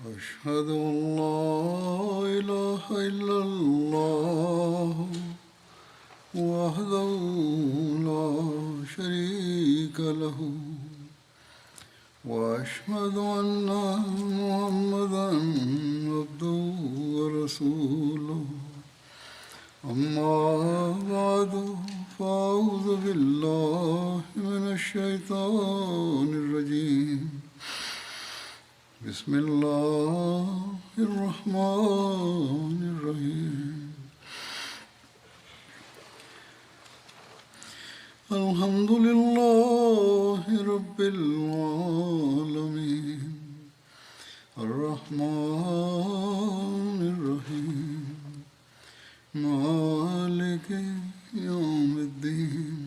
أشهد أن لا إله إلا الله وحده لا شريك له وأشهد أن محمدا عبده ورسوله أما بعد فأعوذ بالله من الشيطان الرجيم بسم الله الرحمن الرحيم الحمد لله رب العالمين الرحمن الرحيم مالك يوم الدين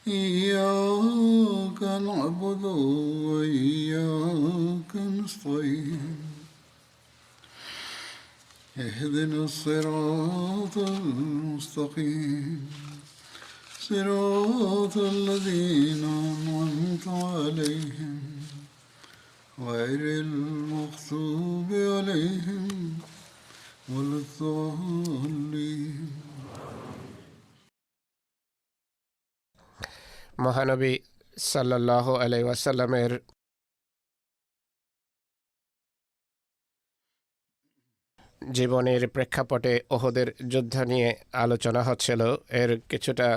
إياك نعبد وإياك نستعين اهدنا الصراط المستقيم صراط الذين أنعمت عليهم غير المغضوب عليهم ولا الضالين মহানবী সাল্লাল্লাহু আলাইহি ওয়াসাল্লামের জীবনের প্রেক্ষাপটে ওহদের যুদ্ধ নিয়ে আলোচনা হচ্ছিল। এর কিছুটা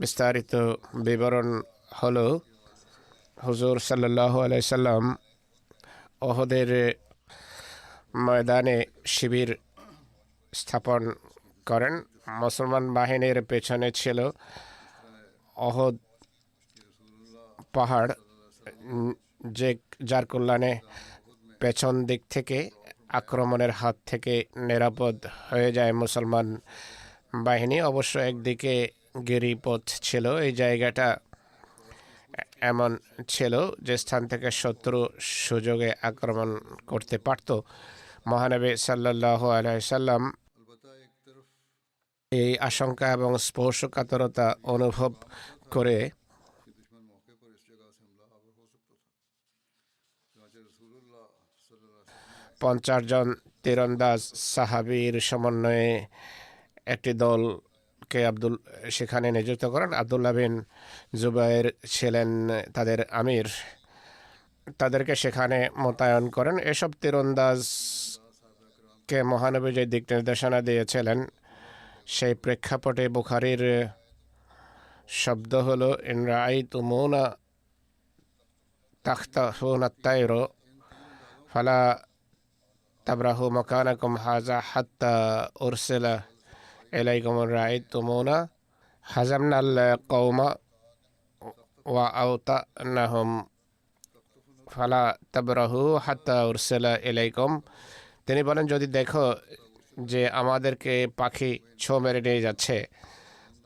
বিস্তারিত বিবরণ হলো, হুজুর সাল্লাল্লাহু আলাইহি সাল্লাম ওহদের ময়দানে শিবির স্থাপন করেন। মুসলমান বাহিনীর পেছনে ছিল অহদ পাহাড়, যার কল্যাণে পেছন দিক থেকে আক্রমণের হাত থেকে নিরাপদ হয়ে যায় মুসলমান বাহিনী। অবশ্য একদিকে গিরিপথ ছিল। এই জায়গাটা এমন ছিল যে স্থান থেকে শত্রু সুযোগে আক্রমণ করতে পারত। মহানবী সাল্লাল্লাহু আলাইহি সাল্লাম এই আশঙ্কা এবং স্পর্শকাতরতা অনুভব করে 50 জন তীরন্দাজ সাহাবীর সমন্বয়ে একটি দলকে সেখানে নিযুক্ত করেন। আব্দুল্লাহ বিন জুবাইর ছিলেন তাদের আমির। তাদেরকে সেখানে মোতায়েন করেন। এসব তীরন্দাজকে মহানবী যে দিক নির্দেশনা দিয়েছিলেন, সেই প্রেক্ষাপটে বুখারীর শব্দ হলো, ইন রাআইতুমুনা তাখতাফুনা আত-তায়রা ফালা তাবরাহু মাকানাকুম হাযা হাত্তা উরসিলা ইলাইকুম রাআইতুমুনা হাজামনাল কওমা ওয়া আওতানাহুম ফালা তাবরাহু হাত্তা উরসিলা ইলাইকুম। তিনি বলেন, যদি দেখো যে আমাদেরকে পাখি ছোঁ মেরে নিয়ে যাচ্ছে,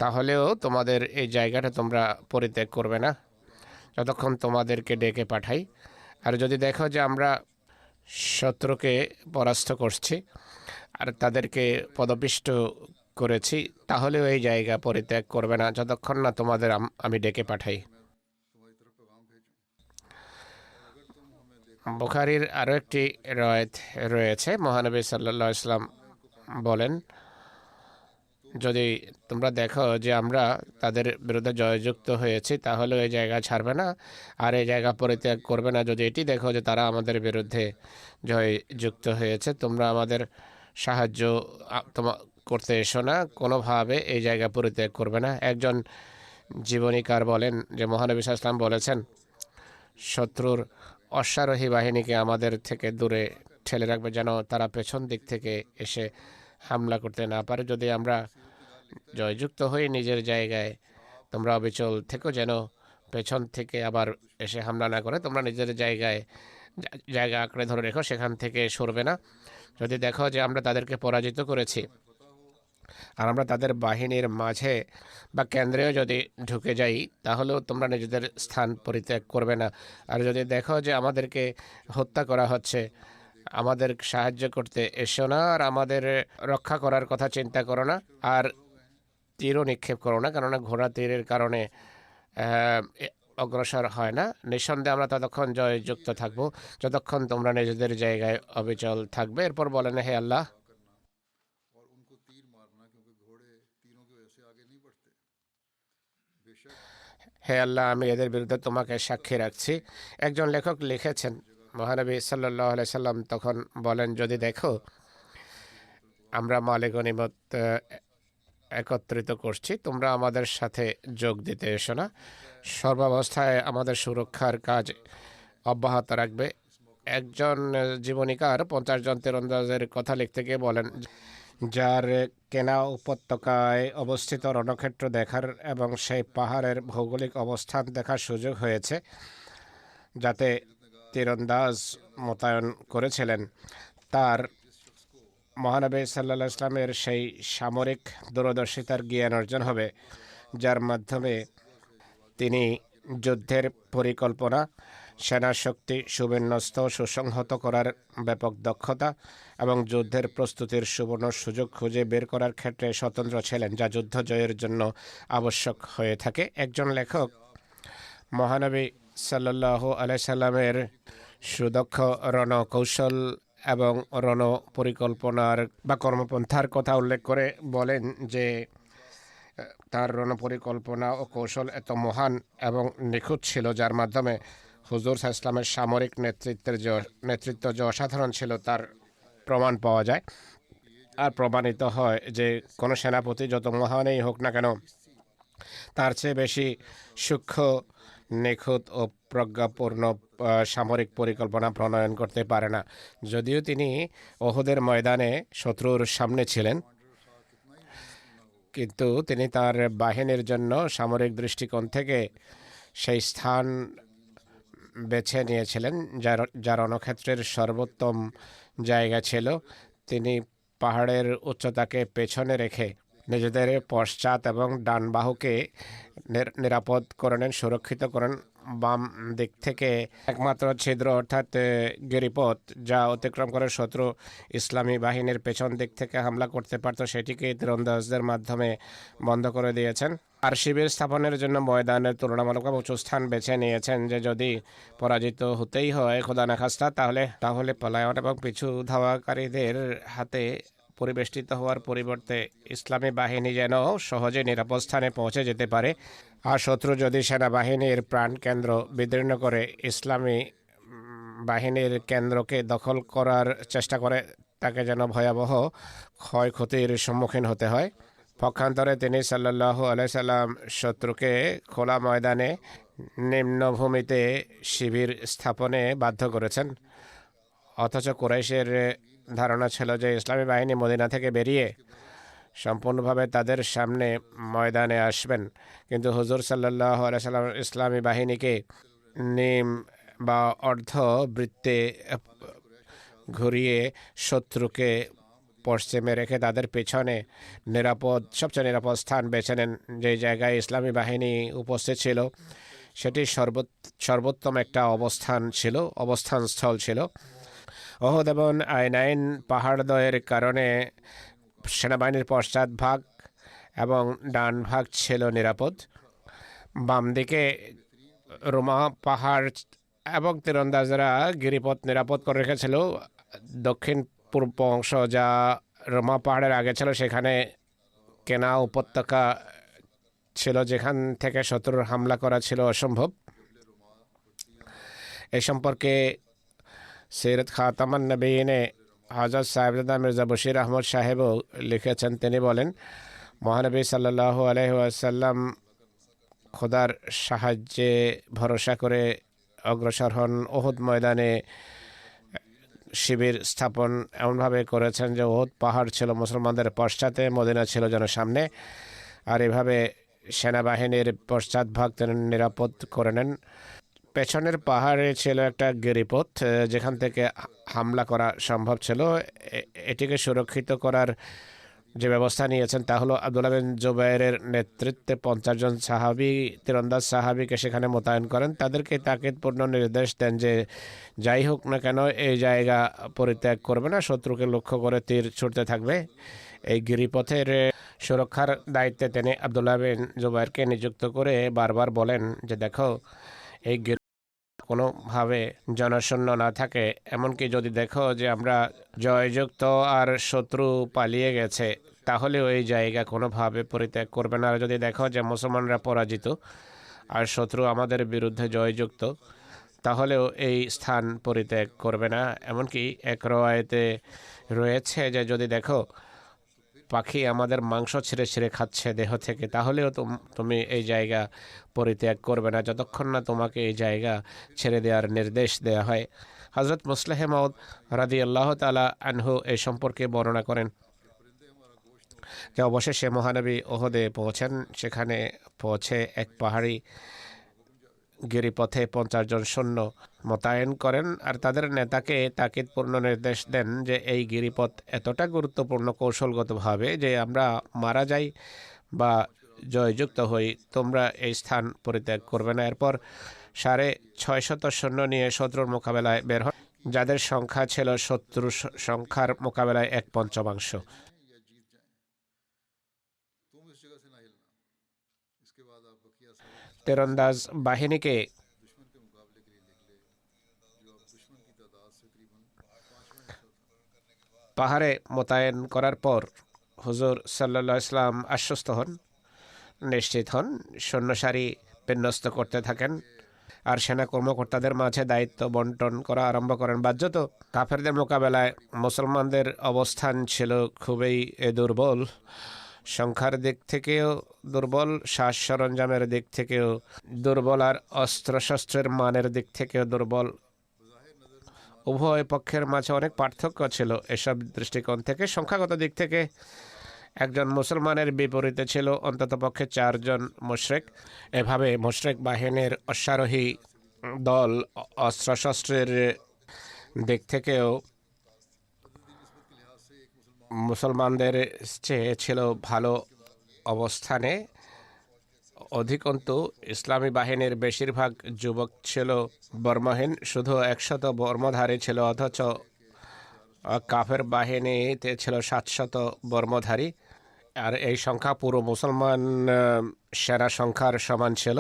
তাহলেও তোমাদের এই জায়গাটা তোমরা পরিত্যাগ করবে না যতক্ষণ তোমাদেরকে ডেকে পাঠাই। আর যদি দেখো যে আমরা শত্রুকে পরাস্ত করছি আর তাদেরকে পদপিষ্ট করেছি, তাহলেও এই জায়গা পরিত্যাগ করবে না যতক্ষণ না তোমাদের আমি ডেকে পাঠাই। বুখারীর আরও একটি রওয়ায়াত রয়েছে। মহানবী সাল্লাল্লাহু আলাইহি ওয়াসাল্লাম বলেন, যদি তোমরা দেখো যে আমরা তাদের বিরুদ্ধে জয়যুক্ত হয়েছি, তাহলে এই জায়গা ছাড়বে না আর এই জায়গা পরিত্যাগ করবে না। যদি এটি দেখো যে তারা আমাদের বিরুদ্ধে জয়যুক্ত হয়েছে, তোমরা আমাদের সাহায্য করতে এসো না, কোনোভাবে এই জায়গা পরিত্যাগ করবে না। একজন জীবনীকার বলেন যে মহানবী সাল্লাল্লাহু আলাইহি ওয়াসাল্লাম বলেছেন, শত্রুর অশ্বারোহী বাহিনীকে আমাদের থেকে দূরে ঠেলে রাখবে, যেন তারা পেছন দিক থেকে এসে হামলা করতে না পারে। যদি আমরা জয়যুক্ত হই নিজের জায়গায়, তোমরা অবিচল থেকো, যেন পেছন থেকে আবার এসে হামলা না করে। তোমরা নিজের জায়গা আঁকড়ে ধরে রেখো, সেখান থেকে সরবে না। যদি দেখো যে আমরা তাদেরকে পরাজিত করেছি আর আমরা তাদের বাহিনীর মাঝে বা কেন্দ্রেও যদি ঢুকে যাই, তাহলেও তোমরা নিজেদের স্থান পরিত্যাগ করবে না। আর যদি দেখো যে আমাদেরকে হত্যা করা হচ্ছে, আমাদের সাহায্য করতে এসো না, আর আমাদের রক্ষা করার কথা চিন্তা করো না, আর তীরও নিক্ষেপ করো না, কেননা ঘোড়া তীরের কারণে অগ্রসর হয় না। নিঃসন্দেহে আমরা ততক্ষণ জয়যুক্ত থাকব যতক্ষণ তোমরা নিজেদের জায়গায় অবিচল থাকবে। এরপর বলেন, হে আল্লাহ, और उनको तीर मारना, क्योंकि घोड़े तीरों की वजह से आगे नहीं बढ़ते। बेशक হে আল্লাহ, আমি এদের বিরুদ্ধে তোমাকে সাক্ষী রাখছি। একজন লেখক লিখেছেন, মহানবী সাল্লাল্লাহু আলাইহি সাল্লাম তখন বলেন, যদি দেখো আমরা মালে গনিমত একত্রিত করছি, তোমরা আমাদের সাথে যোগ দিতে এসো না। সর্বাবস্থায় আমাদের সুরক্ষার কাজ অব্যাহত রাখবে। একজন জীবনীকার 50 জন তীরন্দাজের কথা লিখতে গিয়ে বলেন, যার কেনা উপত্যকায় অবস্থিত রণক্ষেত্র দেখার এবং সেই পাহাড়ের ভৌগোলিক অবস্থান দেখার সুযোগ হয়েছে, যাতে তীরন্দাজ মোতায়েন করেছিলেন, তার মহানবী সাল্লাল্লাহু আলাইহি ইসলামের সেই সামরিক দূরদর্শিতার জ্ঞান অর্জন হবে, যার মাধ্যমে তিনি যুদ্ধের পরিকল্পনা, সেনা শক্তি সুবিন্যস্ত সুসংহত করার ব্যাপক দক্ষতা এবং যুদ্ধের প্রস্তুতির সুবর্ণ সুযোগ খুঁজে বের করার ক্ষেত্রে স্বতন্ত্র ছিলেন, যা যুদ্ধ জয়ের জন্য আবশ্যক হয়ে থাকে। একজন লেখক মহানবী সাল্লাল্লাহু আলাইহি সাল্লামের সুদক্ষ রণকৌশল এবং রণ পরিকল্পনার বা কর্মপন্থার কথা উল্লেখ করে বলেন যে তার রণ পরিকল্পনা ও কৌশল এত মহান এবং নিখুঁত ছিল, যার মাধ্যমে হুজুর সাল্লাল্লাহু আলাইহি ইসলামের সামরিক নেতৃত্ব যে অসাধারণ ছিল তার প্রমাণ পাওয়া যায়। আর প্রমাণিত হয় যে কোনো সেনাপতি যত মহানই হোক না কেন, তার চেয়ে বেশি সূক্ষ্ম, নিখুঁত ও প্রজ্ঞাপূর্ণ সামরিক পরিকল্পনা প্রণয়ন করতে পারে না। যদিও তিনি ওহুদের ময়দানে শত্রুর সামনে ছিলেন, কিন্তু তিনি তার বাহিনীর জন্য সামরিক দৃষ্টিকোণ থেকে সেই স্থান বেছে নিয়েছিলেন যা রণক্ষেত্রের সর্বোত্তম জায়গা ছিল। তিনি পাহাড়ের উচ্চতাকে পেছনে রেখে নিজেদের পশ্চাৎ এবং ডান বাহুকে নিরাপদ করে নেন, সুরক্ষিত করেন। বাম দিক থেকে একমাত্র ছিদ্র অর্থাৎ গিরিপথ যা অতিক্রম করে শত্রু ইসলামী বাহিনীর পেছন দিক থেকে হামলা করতে পারত, সেটিকে তীরন্দাজদের মাধ্যমে বন্ধ করে দিয়েছেন। আর শিবির স্থাপনের জন্য ময়দানের তুলনামূলক উঁচু স্থান বেছে নিয়েছেন, যে যদি পরাজিত হতেই হয় খোদা না খাস্তা, তাহলে পলায়ন এবং পিছু ধাওয়াকারীদের হাতে পরিবেষ্টিত হওয়ার পরিবর্তে ইসলামী বাহিনী যেন সহজে নিরাপদ স্থানে পৌঁছে যেতে পারে। আর শত্রু যদি সেনাবাহিনীর প্রাণকেন্দ্র বিদীর্ণ করে ইসলামী বাহিনীর কেন্দ্রকে দখল করার চেষ্টা করে, তাকে যেন ভয়াবহ ক্ষয়ক্ষতির সম্মুখীন হতে হয়। পক্ষান্তরে তিনি সাল্লাল্লাহু আলাইহি সাল্লাম শত্রুকে খোলা ময়দানে নিম্নভূমিতে শিবির স্থাপনে বাধ্য করেছেন। অথচ কুরাইশের ধারণা ছিল যে ইসলামী বাহিনী মদিনা থেকে বেরিয়ে সম্পূর্ণভাবে তাদের সামনে ময়দানে আসবেন, কিন্তু হুজুর সাল্লাল্লাহু আলাইহি সাল্লাম ইসলামী বাহিনীকে নিম বা অর্ধ বৃত্তে ঘুরিয়ে শত্রুকে পশ্চিমে রেখে তাদের পেছনে সবচেয়ে নিরাপদ স্থান বেছে নেন। যে জায়গায় ইসলামী বাহিনী উপস্থিত ছিল সেটি সর্বোত্তম একটা অবস্থানস্থল ছিল। ওহদ এবং আইনাইন পাহাড়দ্বয়ের কারণে সেনাবাহিনীর পশ্চাৎ ভাগ এবং ডান ভাগ ছিল নিরাপদ। বাম দিকে রোমা পাহাড় এবং তীরন্দাজরা গিরিপথ নিরাপদ করে রেখেছিল। দক্ষিণ পূর্ব অংশ যা রোমা পাহাড়ের আগে ছিল, সেখানে কেনা উপত্যকা ছিল, যেখান থেকে শত্রুর হামলা করা ছিল অসম্ভব। এ সম্পর্কে সিরাত খাতামান নবীনে হযরত সাহেবজাদা মির্জা বশির আহমদ সাহেবও লিখেছেন। তিনি বলেন, মহানবী সাল্লাল্লাহু আলাইহি ওয়াসাল্লাম খোদার সাহায্যে ভরসা করে অগ্রসর হন। ওহুদ ময়দানে শিবির স্থাপন এমনভাবে করেছেন যে ওহুদ পাহাড় ছিল মুসলমানদের পশ্চাতে, মদিনা ছিল যেন সামনে। আর এভাবে সেনাবাহিনীর পশ্চাৎভাগ তিনি নিরাপদ করে নেন। পেছনের পাহাড়ে ছিল একটা গিরিপথ যেখান থেকে হামলা করা সম্ভব ছিল। এটিকে সুরক্ষিত করার যে ব্যবস্থা নিয়েছেন তা হলো আব্দুল্লাহ বিন জুবাইরের নেতৃত্বে 50 জন তীরন্দাজ সাহাবীকে সেখানে মোতায়েন করেন। তাদেরকে তাকিদপূর্ণ নির্দেশ দেন যে যাই হোক না কেন এই জায়গা পরিত্যাগ করবে না, শত্রুকে লক্ষ্য করে তীর ছুটতে থাকবে। এই গিরিপথের সুরক্ষার দায়িত্বে তিনি আব্দুল্লাহ বিন জুবাইরকে নিযুক্ত করে বারবার বলেন যে দেখো এই কোনোভাবে জনশূন্য না থাকে, এমনকি যদি দেখো যে আমরা জয়যুক্ত আর শত্রু পালিয়ে গেছে তাহলে ওই জায়গা কোনোভাবে পরিত্যাগ করবে না। আর যদি দেখো যে মুসলমানরা পরাজিত আর শত্রু আমাদের বিরুদ্ধে জয়যুক্ত তাহলেও এই স্থান পরিত্যাগ করবে না। এমনকি এক রওয়ায়েতে রয়েছে যে যদি দেখো পাখি আমাদের মাংস ছিঁড়ে ছিঁড়ে খাচ্ছে দেহ থেকে তাহলেও তুমি এই জায়গা পরিত্যাগ করবে না যতক্ষণ না তোমাকে এই জায়গা ছেড়ে দেওয়ার নির্দেশ দেওয়া হয়। হজরত মুসলেহ মাউদ রাদিয়াল্লাহু তাআলা আনহু এই সম্পর্কে বর্ণনা করেন যে অবশেষে মহানবী ওহদে পৌঁছেন। সেখানে পৌঁছে এক পাহাড়ি গিরিপথে 50 জন সৈন্য মোতায়েন করেন আর তাদের নেতাকে তাকিদপূর্ণ নির্দেশ দেন যে এই গিরিপথ এতটা গুরুত্বপূর্ণ কৌশলগতভাবে যে আমরা মারা যাই বা জয়যুক্ত হই, তোমরা এই স্থান পরিত্যাগ করবে না। এরপর 650 সৈন্য নিয়ে শত্রুর মোকাবেলায় বের হন, যাদের সংখ্যা ছিল শত্রু সংখ্যার মোকাবেলায় 1/5। या जीत जाएं, तुम इस जगह से ना हिलना। इसके बाद आप बकिया साहब তীরন্দাজ বাহিনীকে दुश्मन के मुकाबले के लिए निकले, जो अब दुश्मन की तादाद से करीबन 5वां हिस्सा था। পাহাড়ে মোতায়েন করার পর হুজুর সাল্লাল্লাহু আলাইহি ওয়াসাল্লাম আশ্বস্ত হন, নিশ্চিত হন, সৈন্যসারি বিন্যস্ত করতে থাকেন আর সেনা কর্মকর্তাদের মাঝে দায়িত্ব বন্টন করা আরম্ভ করেন। বাহ্যত কাফেরদের মোকাবেলায় মুসলমানদের অবস্থান ছিল খুবই দুর্বল, সংখ্যার দিক থেকেও দুর্বল, সাজ সরঞ্জামের দিক থেকেও দুর্বল আর অস্ত্রশস্ত্রের মানের দিক থেকেও দুর্বল। উভয় পক্ষের মাঝে অনেক পার্থক্য ছিল। এসব দৃষ্টিকোণ থেকে সংখ্যাগত দিক থেকে একজন মুসলমানের বিপরীতে ছিল অন্ততপক্ষে 4 জন মুশরিক। এভাবে মুশরিক বাহিনীর অশ্বারোহী দল অস্ত্রশস্ত্রের দিক থেকেও মুসলমানদের চেয়ে ছিল ভালো অবস্থানে। অধিকন্তু ইসলামী বাহিনীর বেশিরভাগ যুবক ছিল বর্মহীন, শুধু 100 বর্মধারী ছিল, অথচ কাফের বাহিনীতে ছিল 700 বর্মধারী। আর এই সংখ্যা পুরো মুসলমান সেনা সংখ্যার সমান ছিল।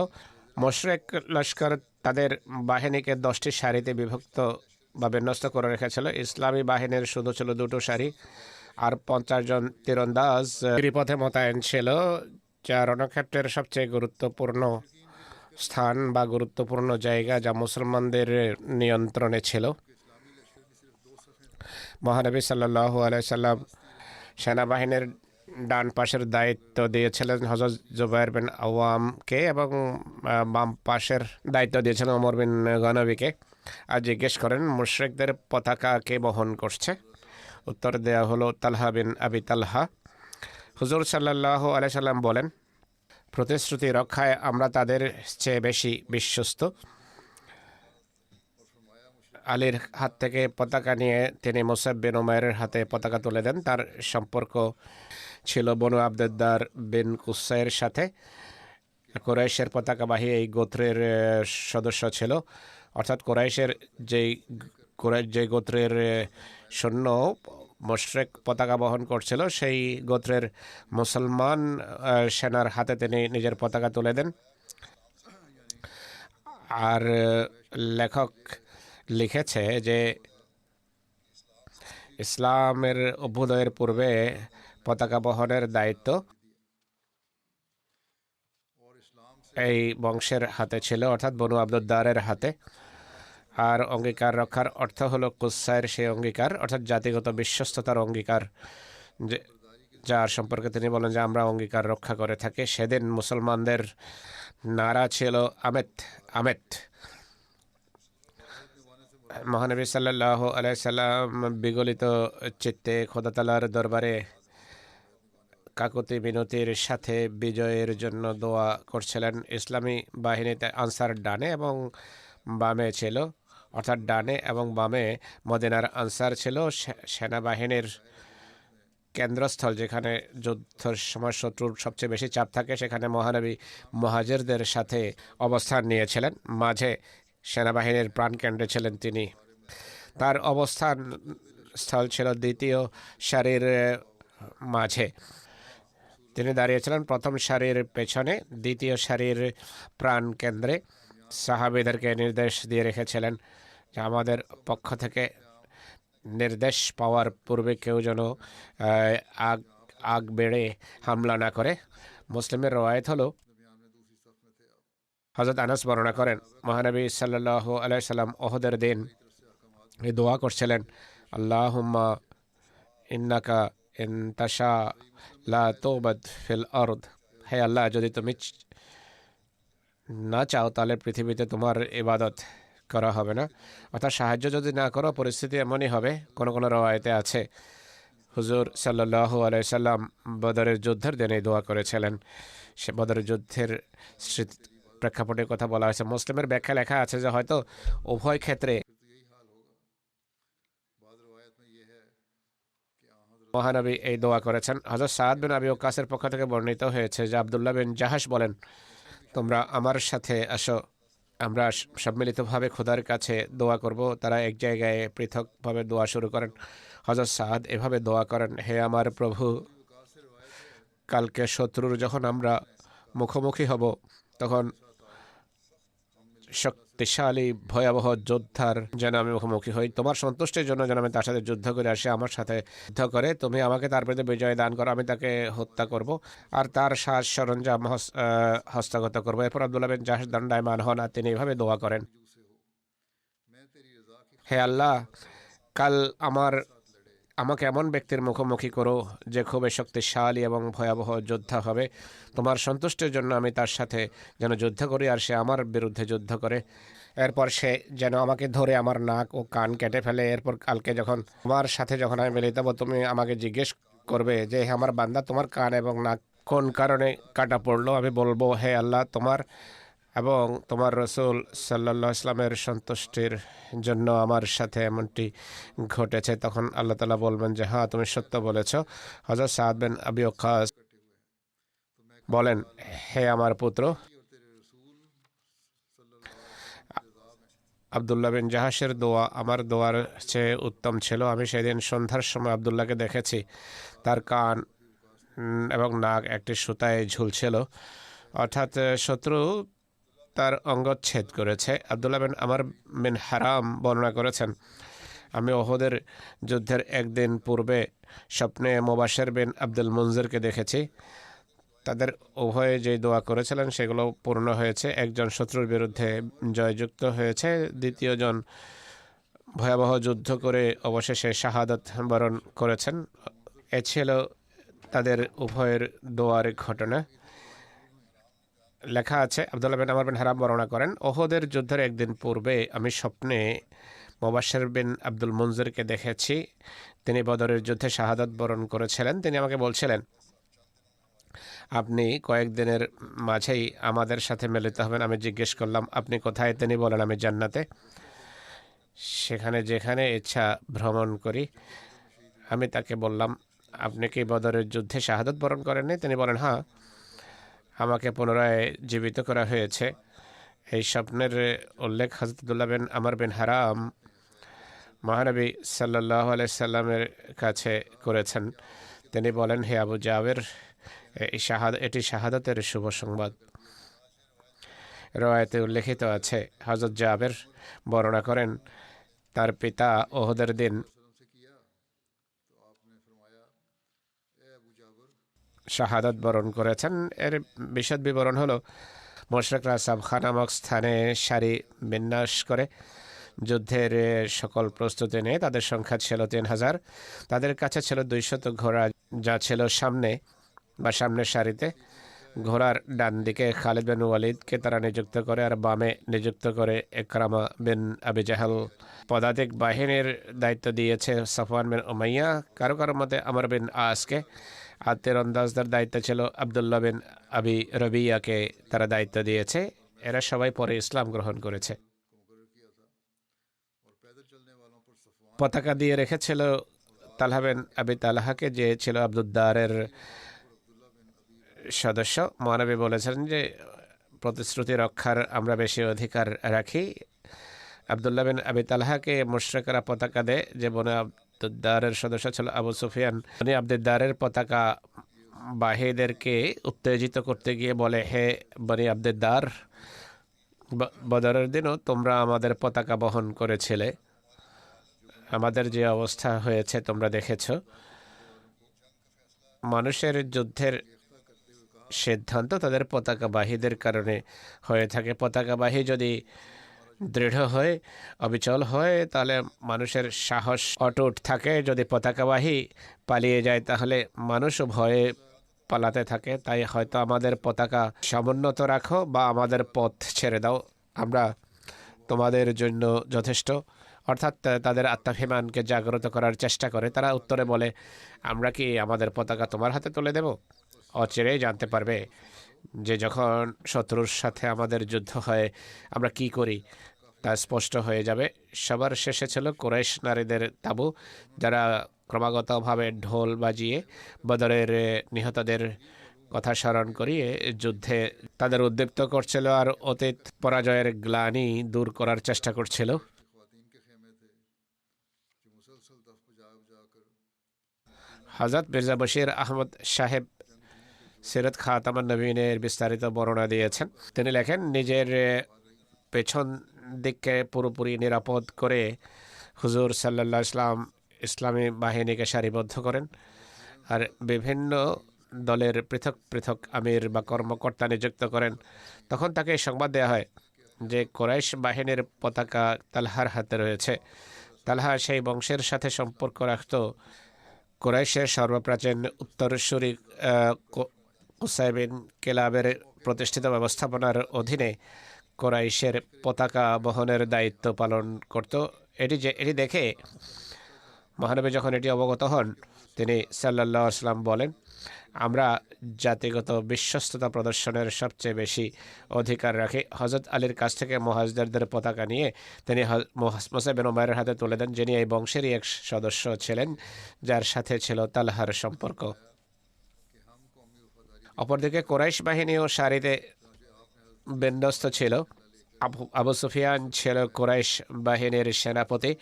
মুশরিক লস্কর তাদের বাহিনীকে 10টি সারিতে বিভক্ত বা বিন্যস্ত করে রেখেছিল। ইসলামী বাহিনীর শুধু ছিল 2টো সারি আর 50 জন তীরন্দাজ গিরিপথে মোতায়েন ছিল, যা রণক্ষেত্রের সবচেয়ে গুরুত্বপূর্ণ স্থান বা গুরুত্বপূর্ণ জায়গা যা মুসলমানদের নিয়ন্ত্রণে ছিল। মহানবী সাল্লাল্লাহু আলাইহি সাল্লাম সেনাবাহিনীর ডান পাশের দায়িত্ব দিয়েছিলেন হযরত জুবাইর বিন আওয়ামকে এবং বাম পাশের দায়িত্ব দিয়েছিলেন ওমর বিন গনবীকে। আর জিজ্ঞেস করেন মুশরিকদের পতাকা কে বহন করছে? উত্তর দেয়া হলো তালহা বিন আবি তালহা। হুজুর সাল্লাল্লাহু আলাইহি সাল্লাম বলেন, প্রতিশ্রুতি রক্ষায় আমরা তাদের চেয়ে বেশি বিশ্বস্ত। আলীর হাত থেকে পতাকা নিয়ে তিনি মুসাব বিন উমাইরের হাতে পতাকা তুলে দেন। তার সম্পর্ক ছিল বনু আব্দুদ্দার বিন কুসাইয়ের সাথে। কুরাইশের পতাকাবাহী এই গোত্রের সদস্য ছিল, অর্থাৎ কুরাইশের যে গোত্রের সৈন্য মুশরিক পতাকা বহন করছিল সেই গোত্রের মুসলমান সেনার হাতে তিনি নিজের পতাকা তুলে দেন। আর লেখক লিখেছে যে ইসলামের অভ্যুদয়ের পূর্বে পতাকা বহনের দায়িত্ব এই বংশের হাতে ছিল, অর্থাৎ বনু আব্দুদ্দারের হাতে। আর অঙ্গীকার রক্ষার অর্থ হলো কুসাইয়ের সেই অঙ্গীকার, অর্থাৎ জাতিগত বিশ্বস্ততার অঙ্গীকার, যার সম্পর্কে তিনি বলেন যে আমরা অঙ্গীকার রক্ষা করে থাকি। সেদিন মুসলমানদের নারা ছিল আমেত আমেত। মহানবী সাল্লাল্লাহু আলাইহি সাল্লাম বিগলিত চিত্তে খোদা তাআলার দরবারে কাকুতি মিনতির সাথে বিজয়ের জন্য দোয়া করছিলেন। ইসলামী বাহিনীতে আনসার ডানে এবং বামে ছিল, অর্থাৎ ডানে এবং বামে মদিনার আনসার ছিল। সেনাবাহিনীর কেন্দ্রস্থল, যেখানে যুদ্ধের সময় শত্রুর সবচেয়ে বেশি চাপ থাকে, সেখানে মহানবী মুহাজিরদের সাথে অবস্থান নিয়েছিলেন। মাঝে সেনাবাহিনীর প্রাণকেন্দ্রে ছিলেন তিনি। তার অবস্থান স্থল ছিল দ্বিতীয় সারির মাঝে। তিনি দাঁড়িয়েছিলেন প্রথম সারির পেছনে, দ্বিতীয় সারির প্রাণ কেন্দ্রে। সাহাবীদেরকে নির্দেশ দিয়ে রেখেছিলেন যে আমাদের পক্ষ থেকে নির্দেশ পাওয়ার পূর্বে কেউ যেন আগ আগ বেড়ে হামলা না করে। মুসলিমের রওয়ায়াত হলো, হযরত আনাস বর্ণনা করেন, মহানবী সাল্লাল্লাহু আলাইহি সাল্লাম ওহদের দিন এই দোয়া করছিলেন, আল্লাহুম্মা ইন্নাকা ইন তাশা লা তুবাদ ফিল আরদ। হে আল্লাহ, যদি তুমি না চাও তাহলে পৃথিবীতে তোমার ইবাদত করা হবে না, অর্থাৎ সাহায্য যদি না করো পরিস্থিতি এমনই হবে। কোনো কোনো রওয়ায়েতে আছে হুজুর সাল্লাল্লাহু আলাইহি সাল্লাম বদরের যুদ্ধের দিন এই দোয়া করেছিলেন। সে বদরের যুদ্ধের প্রেক্ষাপটের কথা বলা হয়েছে। মুসলিমের ব্যাখ্যা লেখা আছে যে হয়তো উভয় ক্ষেত্রে মহানবী এই দোয়া করেছেন। হযরত সাদ বিন আবি ওয়াক্কাসের পক্ষ থেকে বর্ণিত হয়েছে যে আব্দুল্লাহ বিন জাহাশ বলেন, তোমরা আমার সাথে আসো, আমরা সম্মিলিতভাবে খোদার কাছে দোয়া করব। তারা এক জায়গায় পৃথকভাবে দোয়া শুরু করেন। হযরত সাদ এভাবে দোয়া করেন, হে আমার প্রভু, কালকে শত্রুর যখন আমরা মুখোমুখি হব তখন শক্তিশালী ভয়াবহ যোদ্ধার যেন আমি মুখোমুখি হই। তোমার সন্তুষ্টির জন্য যেন আমি তার সাথে যুদ্ধ করে আসি, আমার সাথে যুদ্ধ করে তুমি আমাকে তার বিরুদ্ধে বিজয় দান করো, আমি তাকে হত্যা করব আর তার সাজ সরঞ্জাম হস্তগত করবো। এরপর আব্দুল্লাহ বিন জাহাশ দণ্ডায়মান হন আর তিনি এইভাবে দোয়া করেন, হে আল্লাহ, কাল আমাকে এমন ব্যক্তির মুখোমুখি করো যে খুবই শক্তিশালী এবং ভয়াবহ যোদ্ধা হবে। তোমার সন্তুষ্টির জন্য আমি তার সাথে যেন যুদ্ধ করি আর সে আমার বিরুদ্ধে যুদ্ধ করে। এরপর সে যেন আমাকে ধরে আমার নাক ও কান কেটে ফেলে। এরপর কালকে যখন তোমার সাথে যখন আমি মিলিত হব, তুমি আমাকে জিজ্ঞেস করবে যে হে আমার বান্দা, তোমার কান এবং নাক কোন কারণে কাটা পড়লো? আমি বলবো, হে আল্লাহ, তোমার এবং তোমার রসুল সাল্লাল্লাহু আলাইহি ইসলামের সন্তুষ্টির জন্য আমার সাথে এমনটি ঘটেছে। তখন আল্লাহ তাআলা বলবেন যে হ্যাঁ, তুমি সত্য বলেছ। হযরত সাদ বিন আবি ওয়াক্কাস বলেন, হে আমার পুত্র, আব্দুল্লাহ বিন জাহাশের দোয়া আমার দোয়ার চেয়ে উত্তম ছিল। আমি সেদিন সন্ধ্যার সময় আব্দুল্লাহকে দেখেছি, তার কান এবং নাক একটি সুতায় ঝুলছিল, অর্থাৎ শত্রু তার অঙ্গচ্ছেদ করেছে। আব্দুল্লাহ বিন আমর বিন হারাম বর্ণনা করেছেন, আমি ওহদের যুদ্ধের একদিন পূর্বে স্বপ্নে মুবাশশির বিন আব্দুল মুনজিরকে দেখেছি। তাদের উভয়ে যে দোয়া করেছিলেন সেগুলো পূর্ণ হয়েছে। একজন শত্রুর বিরুদ্ধে জয়যুক্ত হয়েছে, দ্বিতীয়জন ভয়াবহ যুদ্ধ করে অবশেষে শাহাদাত বরণ করেছেন। এ ছিল তাদের উভয়ের দোয়ার ঘটনা। লেখা আছে, আব্দুল্লাহ বিন আমর বিন হারাম বর্ণনা করেন, ওহদের যুদ্ধের একদিন পূর্বে আমি স্বপ্নে মুবাশশির বিন আব্দুল মুনজিরকে দেখেছি। তিনি বদরের যুদ্ধে শাহাদাত বরণ করেছিলেন। তিনি আমাকে বলছিলেন, আপনি কয়েকদিনের মাঝেই আমাদের সাথে মিলিত হবেন। আমি জিজ্ঞেস করলাম, আপনি কোথায়? তিনি বলেন, আমি জান্নাতে, সেখানে যেখানে ইচ্ছা ভ্রমণ করি। আমি তাকে বললাম, আপনি কি বদরের যুদ্ধে শাহাদাত বরণ করেননি? তিনি বলেন, হ্যাঁ, আমাকে পুনরায় জীবিত করা হয়েছে। এই স্বপ্নের উল্লেখ হযরত আব্দুল্লাহ বিন আমর বিন হারাম মহানবী সাল্লাল্লাহু আলাইহি সাল্লামের কাছে করেছেন। তিনি বলেন, হে আবু জাবের, এটি শাহাদাতের শুভ সংবাদ। রওয়ায়াতে উল্লেখিত আছে, হযরত জাবের বর্ণনা করেন, তার পিতা ওহদের দিন শাহাদাত বরণ করেছেন। এর বিশদ বিবরণ হলো, মুশরিকরা সাবখা নামক স্থানে সারি বিন্যাস করে যুদ্ধের সকল প্রস্তুতি নিয়ে, তাদের সংখ্যা ছিল 3000। তাদের কাছে ছিল 200 ঘোড়া, যা ছিল সামনের সারিতে। ঘোড়ার ডান দিকে খালিদ বিন ওয়ালিদকে তারা নিযুক্ত করে আর বামে নিযুক্ত করে ইকরামা বিন আবি জাহল। পদাতিক বাহিনীর দায়িত্ব দিয়েছে সাফওয়ান বিন উমাইয়া, কারো মতে আমর বিন আসকে। আর তীরন্দাজদের দায়িত্ব ছিল আব্দুল্লাহ বিন আবি রবিয়াকে তারা দায়িত্ব দিয়েছে। এরা সবাই পরে ইসলাম গ্রহণ করেছে। পতাকা দিয়ে রেখেছিল তালহা বিন আবি তালহাকে, যে ছিল আব্দুদ্দারের সদস্য। মহানবী বলেছেন যে প্রতিশ্রুতি রক্ষার আমরা বেশি অধিকার রাখি। আব্দুল্লাহ বিন আবি তালহাকে মুশরিকরা পতাকা দেয়, যে বনে আব্দুদ্দারের সদস্য ছিল আবু সুফিয়ান। উনি আব্দুদ্দারের পতাকা বাহিদেরকে উত্তেজিত করতে গিয়ে বলে, হে বনি আব্দেদার, বদরের দিনও তোমরা আমাদের পতাকা বহন করেছিলে, আমাদের যে অবস্থা হয়েছে তোমরা দেখেছ। মানুষের যুদ্ধের সিদ্ধান্ত তাদের পতাকাবাহীদের কারণে হয়ে থাকে। পতাকাবাহী যদি দৃঢ় হয়, অবিচল হয়, তাহলে মানুষের সাহস অটুট থাকে। যদি পতাকাবাহী পালিয়ে যায় তাহলে মানুষও ভয়ে পালাতে থাকে। তাই হয়তো আমাদের পতাকা সমুন্নত রাখো বা আমাদের পথ ছেড়ে দাও, আমরা তোমাদের জন্য যথেষ্ট। অর্থাৎ তাদের আত্মাভিমানকে জাগ্রত করার চেষ্টা করে। তারা উত্তরে বলে, আমরা কি আমাদের পতাকা তোমার হাতে তুলে দেব? অচিরেই জানতে পারবে যে যখন শত্রুর সাথে আমাদের যুদ্ধ হয় আমরা কি করি, তা স্পষ্ট হয়ে যাবে। সবার শেষে ছিল কুরাইশ নারীদের তাঁবু, যারা ক্রমাগতভাবে ঢোল বাজিয়ে বদরের নিহতদের কথা স্মরণ করিয়ে যুদ্ধে তাদের উদ্দীপ্ত করছিল আর অতীত পরাজয়ের গ্লানি দূর করার চেষ্টা করছিল। হযরত মির্জা বশির আহমদ সাহেব সিরাত খাতামুন নবীনের বিস্তারিত বর্ণনা দিয়েছেন। তিনি লেখেন, নিজের পেছন দিককে পুরোপুরি নিরাপদ করে হুজুর সাল্লাল্লাহু আলাইহি ওয়াসাল্লাম ইসলামী বাহিনীকে সারিবদ্ধ করেন আর বিভিন্ন দলের পৃথক পৃথক আমির বা কর্মকর্তা নিযুক্ত করেন। তখন তাকে সংবাদ দেওয়া হয় যে কুরাইশ বাহিনীর পতাকা তালহার হাতে রয়েছে। তালহা সেই বংশের সাথে সম্পর্ক রাখত কুরাইশের সর্বপ্রাচীন উত্তরসূরি কুসাই বিন কিলাবের প্রতিষ্ঠিত ব্যবস্থাপনার অধীনে কুরাইশের পতাকা বহনের দায়িত্ব পালন করত। এটি দেখে মহানবী যখন এটি অবগত হন, তিনি সাল্লাল্লাহু আলাইহি ওয়াসাল্লাম বলেন, আমরা জাতিগত বিশ্বস্ততা প্রদর্শনের সবচেয়ে বেশি অধিকার রাখি। হযরত আলীর কাছ থেকে মুহাজিরদের পতাকা নিয়ে তিনি মুসআব বিন উমাইরের হাতে তুলে দেন, যিনি এই বংশেরই এক সদস্য ছিলেন, যার সাথে ছিল তালহার সম্পর্ক। অপরদিকে কুরাইশ বাহিনীও সারিতে বিন্যস্ত ছিল। আবু সুফিয়ান ছিল কুরাইশ বাহিনীর সেনাপতি।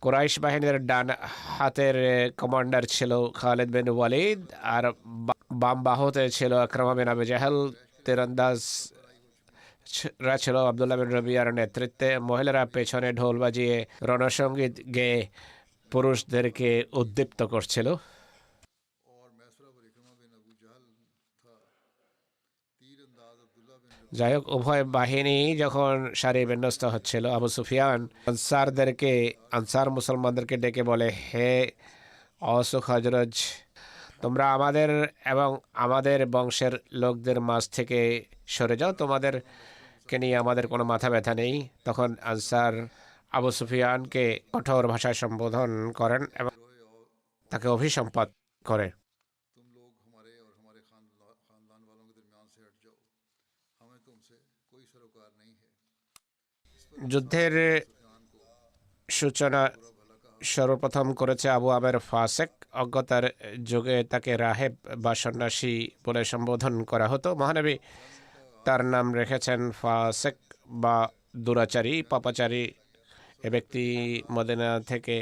কুরাইশ বাহিনীর ডান হাতের কমান্ডার ছিল খালিদ বিন ওয়ালিদ আর বাম বাহুতে ছিল ইকরামা বিন আবি জাহল। তীরন্দাজরা ছিল আব্দুল্লাহ বিন রবিয়ার নেতৃত্বে। মহিলারা পেছনে ঢোল বাজিয়ে রণসঙ্গীত গেয়ে পুরুষদেরকে উদ্দীপ্ত করছিল। যাই হোক, উভয় বাহিনী যখন সারি বিন্যস্ত হচ্ছিল, আবু সুফিয়ান আনসার মুসলমানদেরকে ডেকে বলে, হে অস খজরজ, তোমরা আমাদের এবং আমাদের বংশের লোকদের মাঝ থেকে সরে যাও, তোমাদেরকে নিয়ে আমাদের কোনো মাথা ব্যথা নেই। তখন আনসার আবু সুফিয়ানকে কঠোর ভাষায় সম্বোধন করেন এবং তাকে অভিসম্পাত করে। যুদ্ধের সূচনা সর্বপ্রথম করেছে আবু আমের ফাসেক। অজ্ঞতার যুগে তাকে রাহেব বা সন্ন্যাসী বলে সম্বোধন করা হতো। মহানবী তার নাম রেখেছেন ফাসেক বা দুরাচারী, পাপাচারী। এ ব্যক্তি মদিনা থেকে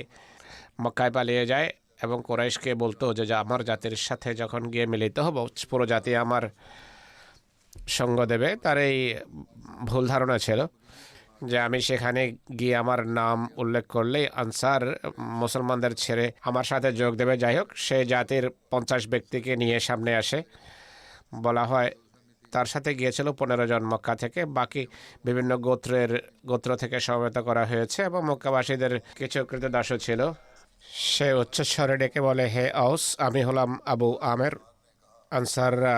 মক্কায় পালিয়ে যায় এবং কুরাইশকে বলতো যে আমার জাতির সাথে যখন গিয়ে মিলিত হব, পুরো জাতি আমার সঙ্গ দেবে। তার এই ভুল ধারণা ছিল যে আমি সেখানে গিয়ে আমার নাম উল্লেখ করলেই আনসার মুসলমানদের ছেড়ে আমার সাথে যোগ দেবে। যাই হোক, সে জাতির 50 ব্যক্তিকে নিয়ে সামনে আসে। বলা হয় তার সাথে গিয়েছিল 15 জন মক্কা থেকে, বাকি বিভিন্ন গোত্র থেকে সমবেত করা হয়েছে এবং মক্কাবাসীদের কিছু কৃতদাসও ছিল। সে উচ্চস্বরে ডেকে বলে, হে আউস, আমি হলাম আবু আমের। আনসাররা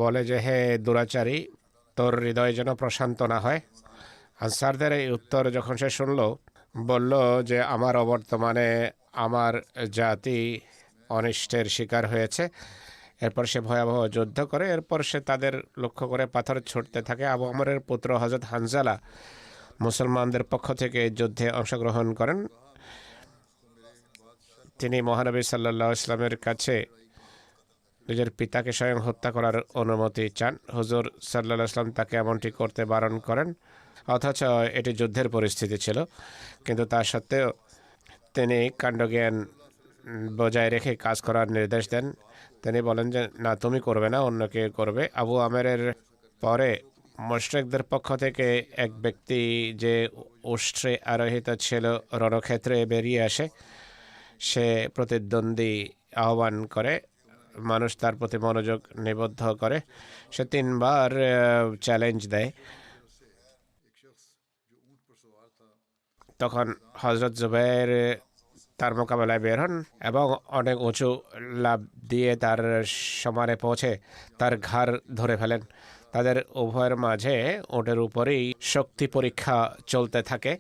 বলে যে, হে দুরাচারী, তোর হৃদয় যেন প্রশান্ত না হয়। আনসারদের এই উত্তর যখন সে শুনল, বলল যে আমার অবর্তমানে আমার জাতি অনিষ্টের শিকার হয়েছে। এরপর সে ভয়াবহ যুদ্ধ করে। এরপর সে তাদের লক্ষ্য করে পাথর ছুটতে থাকে। আবু আমরের পুত্র হযরত হানজালা মুসলমানদের পক্ষ থেকে যুদ্ধে অংশগ্রহণ করেন। তিনি মহানবী সাল্লাল্লাহু আলাইহি ওয়াসাল্লামের কাছে নিজের পিতাকে স্বয়ং হত্যা করার অনুমতি চান। হুজুর সাল্লাল্লাহু আলাইহি ওয়াসাল্লাম তাকে এমনটি করতে বারণ করেন, অথচ এটি যুদ্ধের পরিস্থিতি ছিল। কিন্তু তা সত্ত্বেও তিনি কাণ্ডজ্ঞান বজায় রেখে কাজ করার নির্দেশ দেন। তিনি বলেন যে না, তুমি করবে না, অন্য কে করবে। আবু আমেরের পরে মুশরিকদের পক্ষ থেকে এক ব্যক্তি যে উষ্ট্রে আরোহিত ছিল রণক্ষেত্রে বেরিয়ে আসে। সে প্রতিদ্বন্দ্বী আহ্বান করে, মানুষ তার প্রতি মনোযোগ নিবদ্ধ করে। সে 3বার চ্যালেঞ্জ দেয়। তখন হজরত জুবাইর তার মোকাবেলায় বের হন এবং অনেক উঁচু লাফ দিয়ে তার সমানে পৌঁছে তার ঘাড় ধরে ফেলেন। তাদের উভয়ের মাঝে ওটের উপরেই শক্তি পরীক্ষা চলতে থাকে।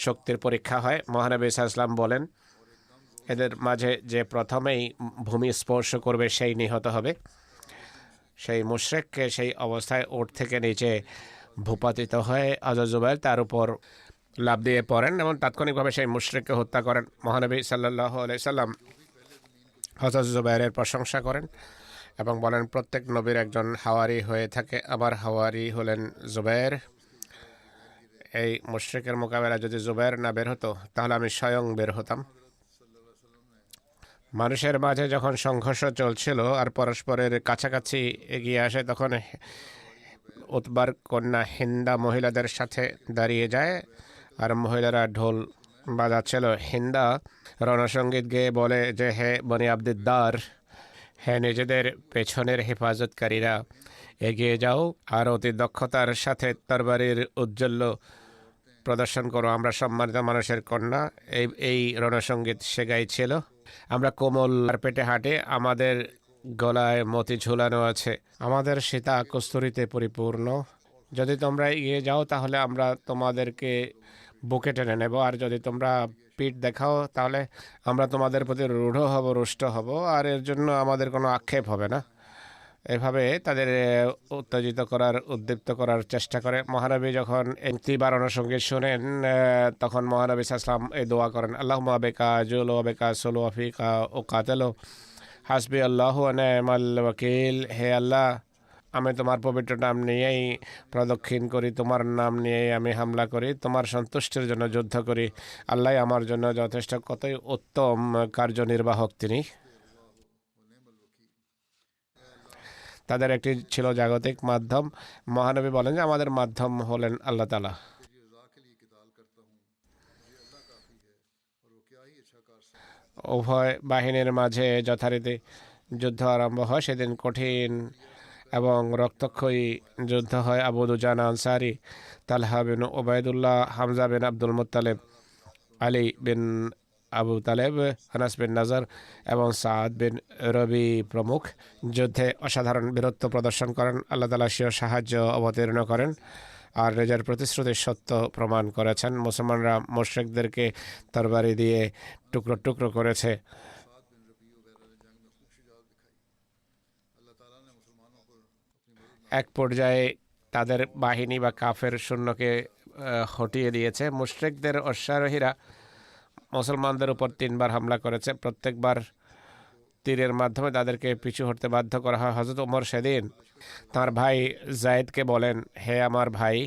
শক্তির পরীক্ষা হয়। মহানবী সাল্লাল্লাহু বলেন, এদের মাঝে যে প্রথমেই ভূমি স্পর্শ করবে সেই নিহত হবে। সেই মুশরিককে সেই অবস্থায় ওট থেকে নিচে ভূপাতিত হয়ে হযরত জুবাইর তার উপর লাফ দিয়ে পড়েন এবং তাৎক্ষণিকভাবে সেই মুশরিককে হত্যা করেন। মহানবী সাল্লাল্লাহু আলাইহি সাল্লাম হযরত জুবাইরের প্রশংসা করেন এবং বলেন, প্রত্যেক নবীর একজন হাওয়ারি হয়ে থাকে, আবার হাওয়ারি হলেন জুবাইর। এই মুশরিকের মোকাবেলা যদি জুবাইর না বের হতো তাহলে আমি স্বয়ং বের হতাম। মানুষের মাঝে যখন সংঘর্ষ চলছিল আর পরস্পরের কাছাকাছি এগিয়ে আসে, তখন উতবার কন্যা হিন্দা মহিলাদের সাথে দাঁড়িয়ে যায় আর মহিলারা ঢোল বাজাচ্ছিল। হিন্দা রণসঙ্গীত গেয়ে বলে যে, হে বনি আব্দিদ্দার, হে নিজেদের পেছনের হেফাজতকারীরা, এগিয়ে যাও আর অতি দক্ষতার সাথে তরবারির উজ্জ্বল্য প্রদর্শন করো। আমরা সম্মানিত মানুষের কন্যা। এই রণসঙ্গীত সে গাইছিল। আমরা কোমল পেটে হাঁটে, আমাদের গলায় মতি ঝুলানো আছে, আমাদের সীতা কস্তুরীতে পরিপূর্ণ। যদি তোমরা এগিয়ে যাও তাহলে আমরা তোমাদেরকে বুকে টেনে নেব, আর যদি তোমরা পিঠ দেখাও তাহলে আমরা তোমাদের প্রতি রূঢ় হব, রুষ্ট হব, আর এর জন্য আমাদের কোনো আক্ষেপ হবে না। এভাবে তাদের উত্তেজিত করার, উদ্দীপ্ত করার চেষ্টা করে। মহানবী যখন একটি বারানোর সঙ্গে শোনেন, তখন মহানবী সাল্লাল্লাহু আলাইহি এই দোয়া করেন, আল্লাহুম্মা বিকা জুলু ওয়া বিকা সুলু ওয়া ফিকা ও কাতালু হাসবি আল্লাহু ওয়া নি'মাল ওয়াকিল। হে আল্লাহ, আমি তোমার পবিত্র নাম নিয়েই প্রদক্ষিণ করি, তোমার নাম নিয়েই আমি হামলা করি, তোমার সন্তুষ্টির জন্য যুদ্ধ করি। আল্লাহ আমার জন্য যথেষ্ট, কতই উত্তম কার্যনির্বাহক তিনি। তাদের একটি ছিল জাগতিক মাধ্যম। মহানবী বলেন যে আমাদের মাধ্যম হলেন আল্লাহ তাআলা। উভয় বাহিনীর মাঝে যথারীতি যুদ্ধ আরম্ভ হয়। সেদিন কঠিন এবং রক্তক্ষয়ী যুদ্ধ হয়। আবু দুজানা আনসারি, তালহা বিন ওবায়দুল্লাহ, হামজা বিন আব্দুল মুত্তালিব, আলী বিন আবু তালেব, আনাস বিন নাজার এবং সাদ বিন রবি প্রমুখ যুদ্ধে অসাধারণ বীরত্ব প্রদর্শন করেন। আল্লাহ তাআলা স্বীয় সাহায্য অবতীর্ণ করেন আর নিজের প্রতিশ্রুতির সত্য প্রমাণ করেছেন। মুসলমানরা মুশরিকদেরকে তরবারি দিয়ে টুকরো টুকরো করেছে। এক পর্যায়ে তাদের বাহিনী বা কাফের সৈন্যকে হটিয়ে দিয়েছে। মুশরিকদের অশ্বারোহীরা মুসলমানদের উপর 3বার হামলা করেছে। প্রত্যেকবার তীরের মাধ্যমে তাদেরকে পিছু হটতে বাধ্য করা হয়। হযরত ওমর সেদিন তার ভাই যায়েদকে বলেন, হে আমার ভাই,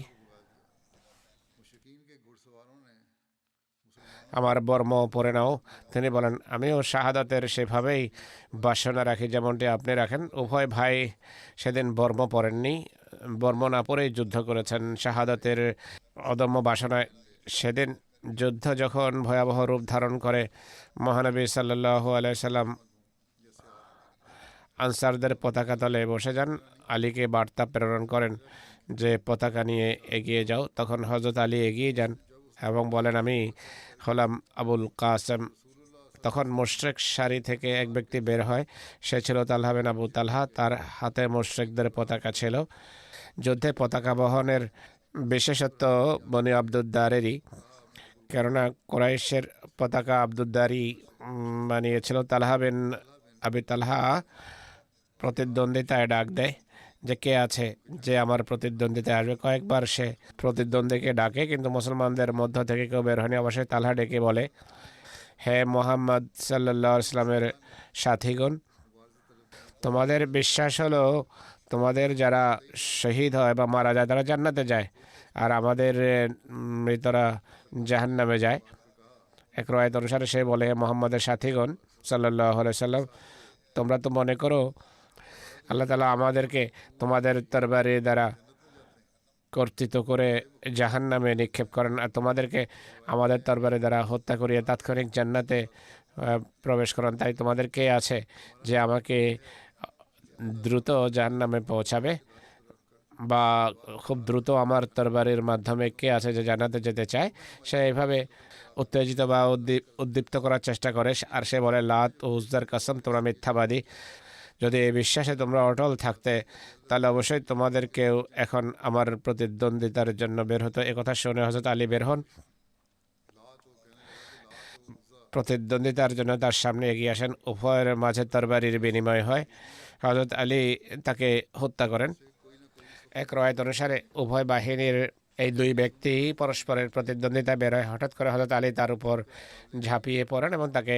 আমার বর্ম পরে নাও। তিনি বলেন, আমিও শাহাদাতের সেভাবেই বাসনা রাখি যেমনটি আপনি রাখেন। উভয় ভাই সেদিন বর্ম পরেননি, বর্ম না পরেই যুদ্ধ করেছেন শাহাদাতের অদম্য বাসনায়। সেদিন যুদ্ধ যখন ভয়াবহ রূপ ধারণ করে, মহানবী সাল্লাল্লাহু আলাইহি সাল্লাম আনসারদের পতাকা তলে বসে যান। আলীকে বার্তা প্রেরণ করেন যে পতাকা নিয়ে এগিয়ে যাও। তখন হযরত আলী এগিয়ে যান এবং বলেন, আমি হলাম আবুল কাসেম। তখন মুশরিক সারি থেকে এক ব্যক্তি বের হয়। সে ছিল তালহা বিন আবু তালহা। তার হাতে মুশরিকদের পতাকা ছিল। যুদ্ধে পতাকা বহনের বিশেষত্ব বনি আব্দুদ্দারেরই, কেননা কুরাইশের পতাকা আব্দুদ্দারি বানিয়েছিল। তালহা বিন আবি তালহা প্রতিদ্বন্দ্বিতায় ডাক দেয় যে কে আছে যে আমার প্রতিদ্বন্দ্বিতায় আসবে। কয়েকবার সে প্রতিদ্বন্দ্বীকে ডাকে, কিন্তু মুসলমানদের মধ্য থেকে কেউ বের হয়নি। অবশ্যই তালহা ডেকে বলে, হে মোহাম্মদ সাল্লাল্লাহু আলাইহি সাল্লামের সাথীগণ, তোমাদের বিশ্বাস হলো তোমাদের যারা শহীদ হয় বা মারা যায় তারা জান্নাতে যায়, আর আমাদের মৃতরা জাহান্নামে যায়। এক রওয়ায়াত অনুসারে সে বলে, হে মোহাম্মদের সাথীগণ সাল্লাল্লাহু আলাইহি সাল্লাম, তোমরা তো মনে করো আল্লাহ তাআলা আমাদেরকে তোমাদের তরবারি দ্বারা কর্তৃত্ব করে জাহান্নামে নিক্ষেপ করেন, আর তোমাদেরকে আমাদের তরবারি দ্বারা হত্যা করিয়ে তাৎক্ষণিক জান্নাতে প্রবেশ করেন। তাই তোমাদের কে আছে যে আমাকে দ্রুত জাহান্নামে পৌঁছাবে, বা খুব দ্রুত আমার তরবারির মাধ্যমে কে আছে যে জান্নাতে যেতে চায়? সে এইভাবে উত্তেজিত বা উদ্দীপ্ত করার চেষ্টা করে, আর সে বলে, লাত ও উজ্জার কসম, তোমরা মিথ্যাবাদী। যদি এই বিশ্বাসে তোমরা অটল থাকতে, তাহলে অবশ্যই তোমাদেরকেও এখন আমার প্রতিদ্বন্দ্বিতার জন্য বের হতো। একথা শুনে হযরত আলী বের হন, প্রতিদ্বন্দ্বিতার জন্য তার সামনে এগিয়ে আসেন। উভয়ের মাঝে তরবারির বিনিময় হয়। হযরত আলী তাকে হত্যা করেন। এক রওয়ায়াত অনুসারে উভয় বাহিনীর এই দুই ব্যক্তি পরস্পরের প্রতিদ্বন্দ্বিতা বেরোয়। হঠাৎ করে হযরত আলী তার উপর ঝাঁপিয়ে পড়েন এবং তাকে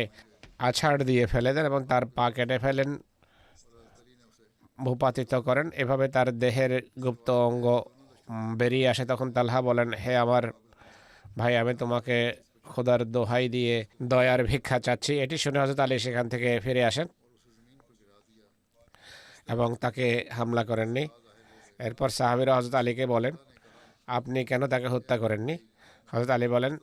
আছাড় দিয়ে ফেলে দেন এবং তার পা কেটে ফেলেন, ভূপাতিত করেন। এভাবে তার দেহের গুপ্ত অঙ্গ বেরিয়ে আসে। তখন তালহা বলেন, হে আমার ভাই, আমি তোমাকে খোদার দোহাই দিয়ে দয়ার ভিক্ষা চাচ্ছি। এটি শুনে হযরত আলী সেখান থেকে ফিরে আসেন এবং তাকে হামলা করেননি। এরপর সাহাবীরা হযরত আলীকে বলেন, আপনি কেন তাকে হত্যা করেননি? হযরত আলী বলেন,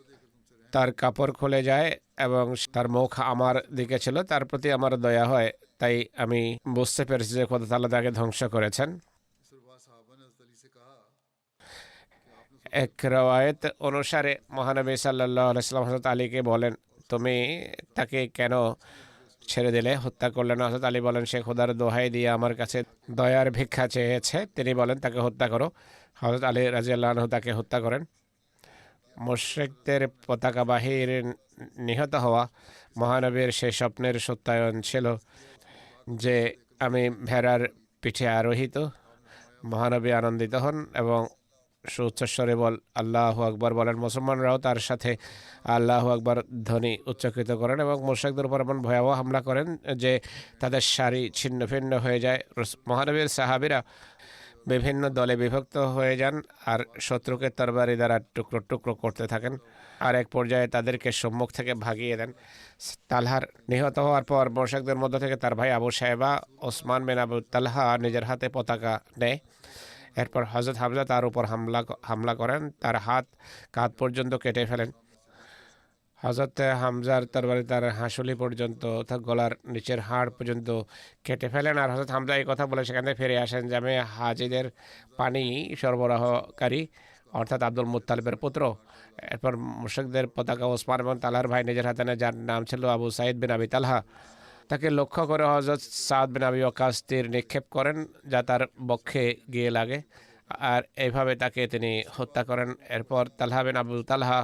তার কাপড় খুলে যায় এবং তার মুখ আমার দিকে ছিল, তার প্রতি আমার দয়া হয়, তাই আমি বুঝতে পেরেছি যে খোদা তাআলা তাকে ধ্বংস করেছেন। এক রওয়ায়াত অনুসারে মহানবী সাল্লাল্লাহু আলাইহি ওয়াসাল্লাম হযরত আলীকে বলেন, তুমি তাকে কেন ছেড়ে দিলে, হত্যা করলে না? হযরত আলী বলেন, সে খোদার দোহাই দিয়ে আমার কাছে দয়ার ভিক্ষা চেয়েছে। তিনি বলেন, তাকে হত্যা করো। হযরত আলী রাদিয়াল্লাহু আনহু তাকে হত্যা করেন। মুশরিকদের পতাকাবাহীর নিহত হওয়া মহানবীর সেই স্বপ্নের সত্যায়ন ছিল যে আমি ভেড়ার পিঠে আরোহিত। মহানবী আনন্দিত হন এবং সুউচ্চস্বরে আল্লাহু আকবার বলেন। মুসলমানরাও তার সাথে আল্লাহু আকবার ধ্বনি উচ্চকিত করেন এবং মুশরিকদের উপর এমন ভয়াবহ হামলা করেন যে তাদের সারি ছিন্ন ভিন্ন হয়ে যায়। মহানবীর সাহাবীরা বিভিন্ন দলে বিভক্ত হয়ে যান আর শত্রুকে তরবারি দ্বারা টুকরো টুকরো করতে থাকেন, আর এক পর্যায়ে তাদেরকে সম্মুখ থেকে ভাগিয়ে দেন। তালহার নিহত হওয়ার পর মুশরিকদের মধ্য থেকে তার ভাই আবু সাইবা ওসমান বিন আবু তালহা নিজের হাতে পতাকা নেয়। এরপর হযরত হামজা তার উপর হামলা করেন, তার হাত কাঁধ পর্যন্ত কেটে ফেলেন। হযরত হামজার তরবারি তার হাঁসুলি পর্যন্ত, অর্থাৎ গলার নিচের হাড় পর্যন্ত কেটে ফেলেন। আর হযরত হামজা এই কথা বলে সেখান থেকে ফিরে আসেন যে আমি হাজিদের পানি সরবরাহকারী, অর্থাৎ আব্দুল মুত্তালিবের পুত্র। এরপর মুশরিকদের পতাকা ওসমান এবং তালহার ভাই নিজের হাতে নেয়, যার নাম ছিল আবু সাইদ বিন আবি তালহা। তাকে লক্ষ্য করে হযরত সাদ বিন আবি ওয়াক্কাস তীর নিক্ষেপ করেন, যা তার বক্ষে গিয়ে লাগে, আর এইভাবে তাকে তিনি হত্যা করেন। এরপর তালহা বিন আবু তালহা,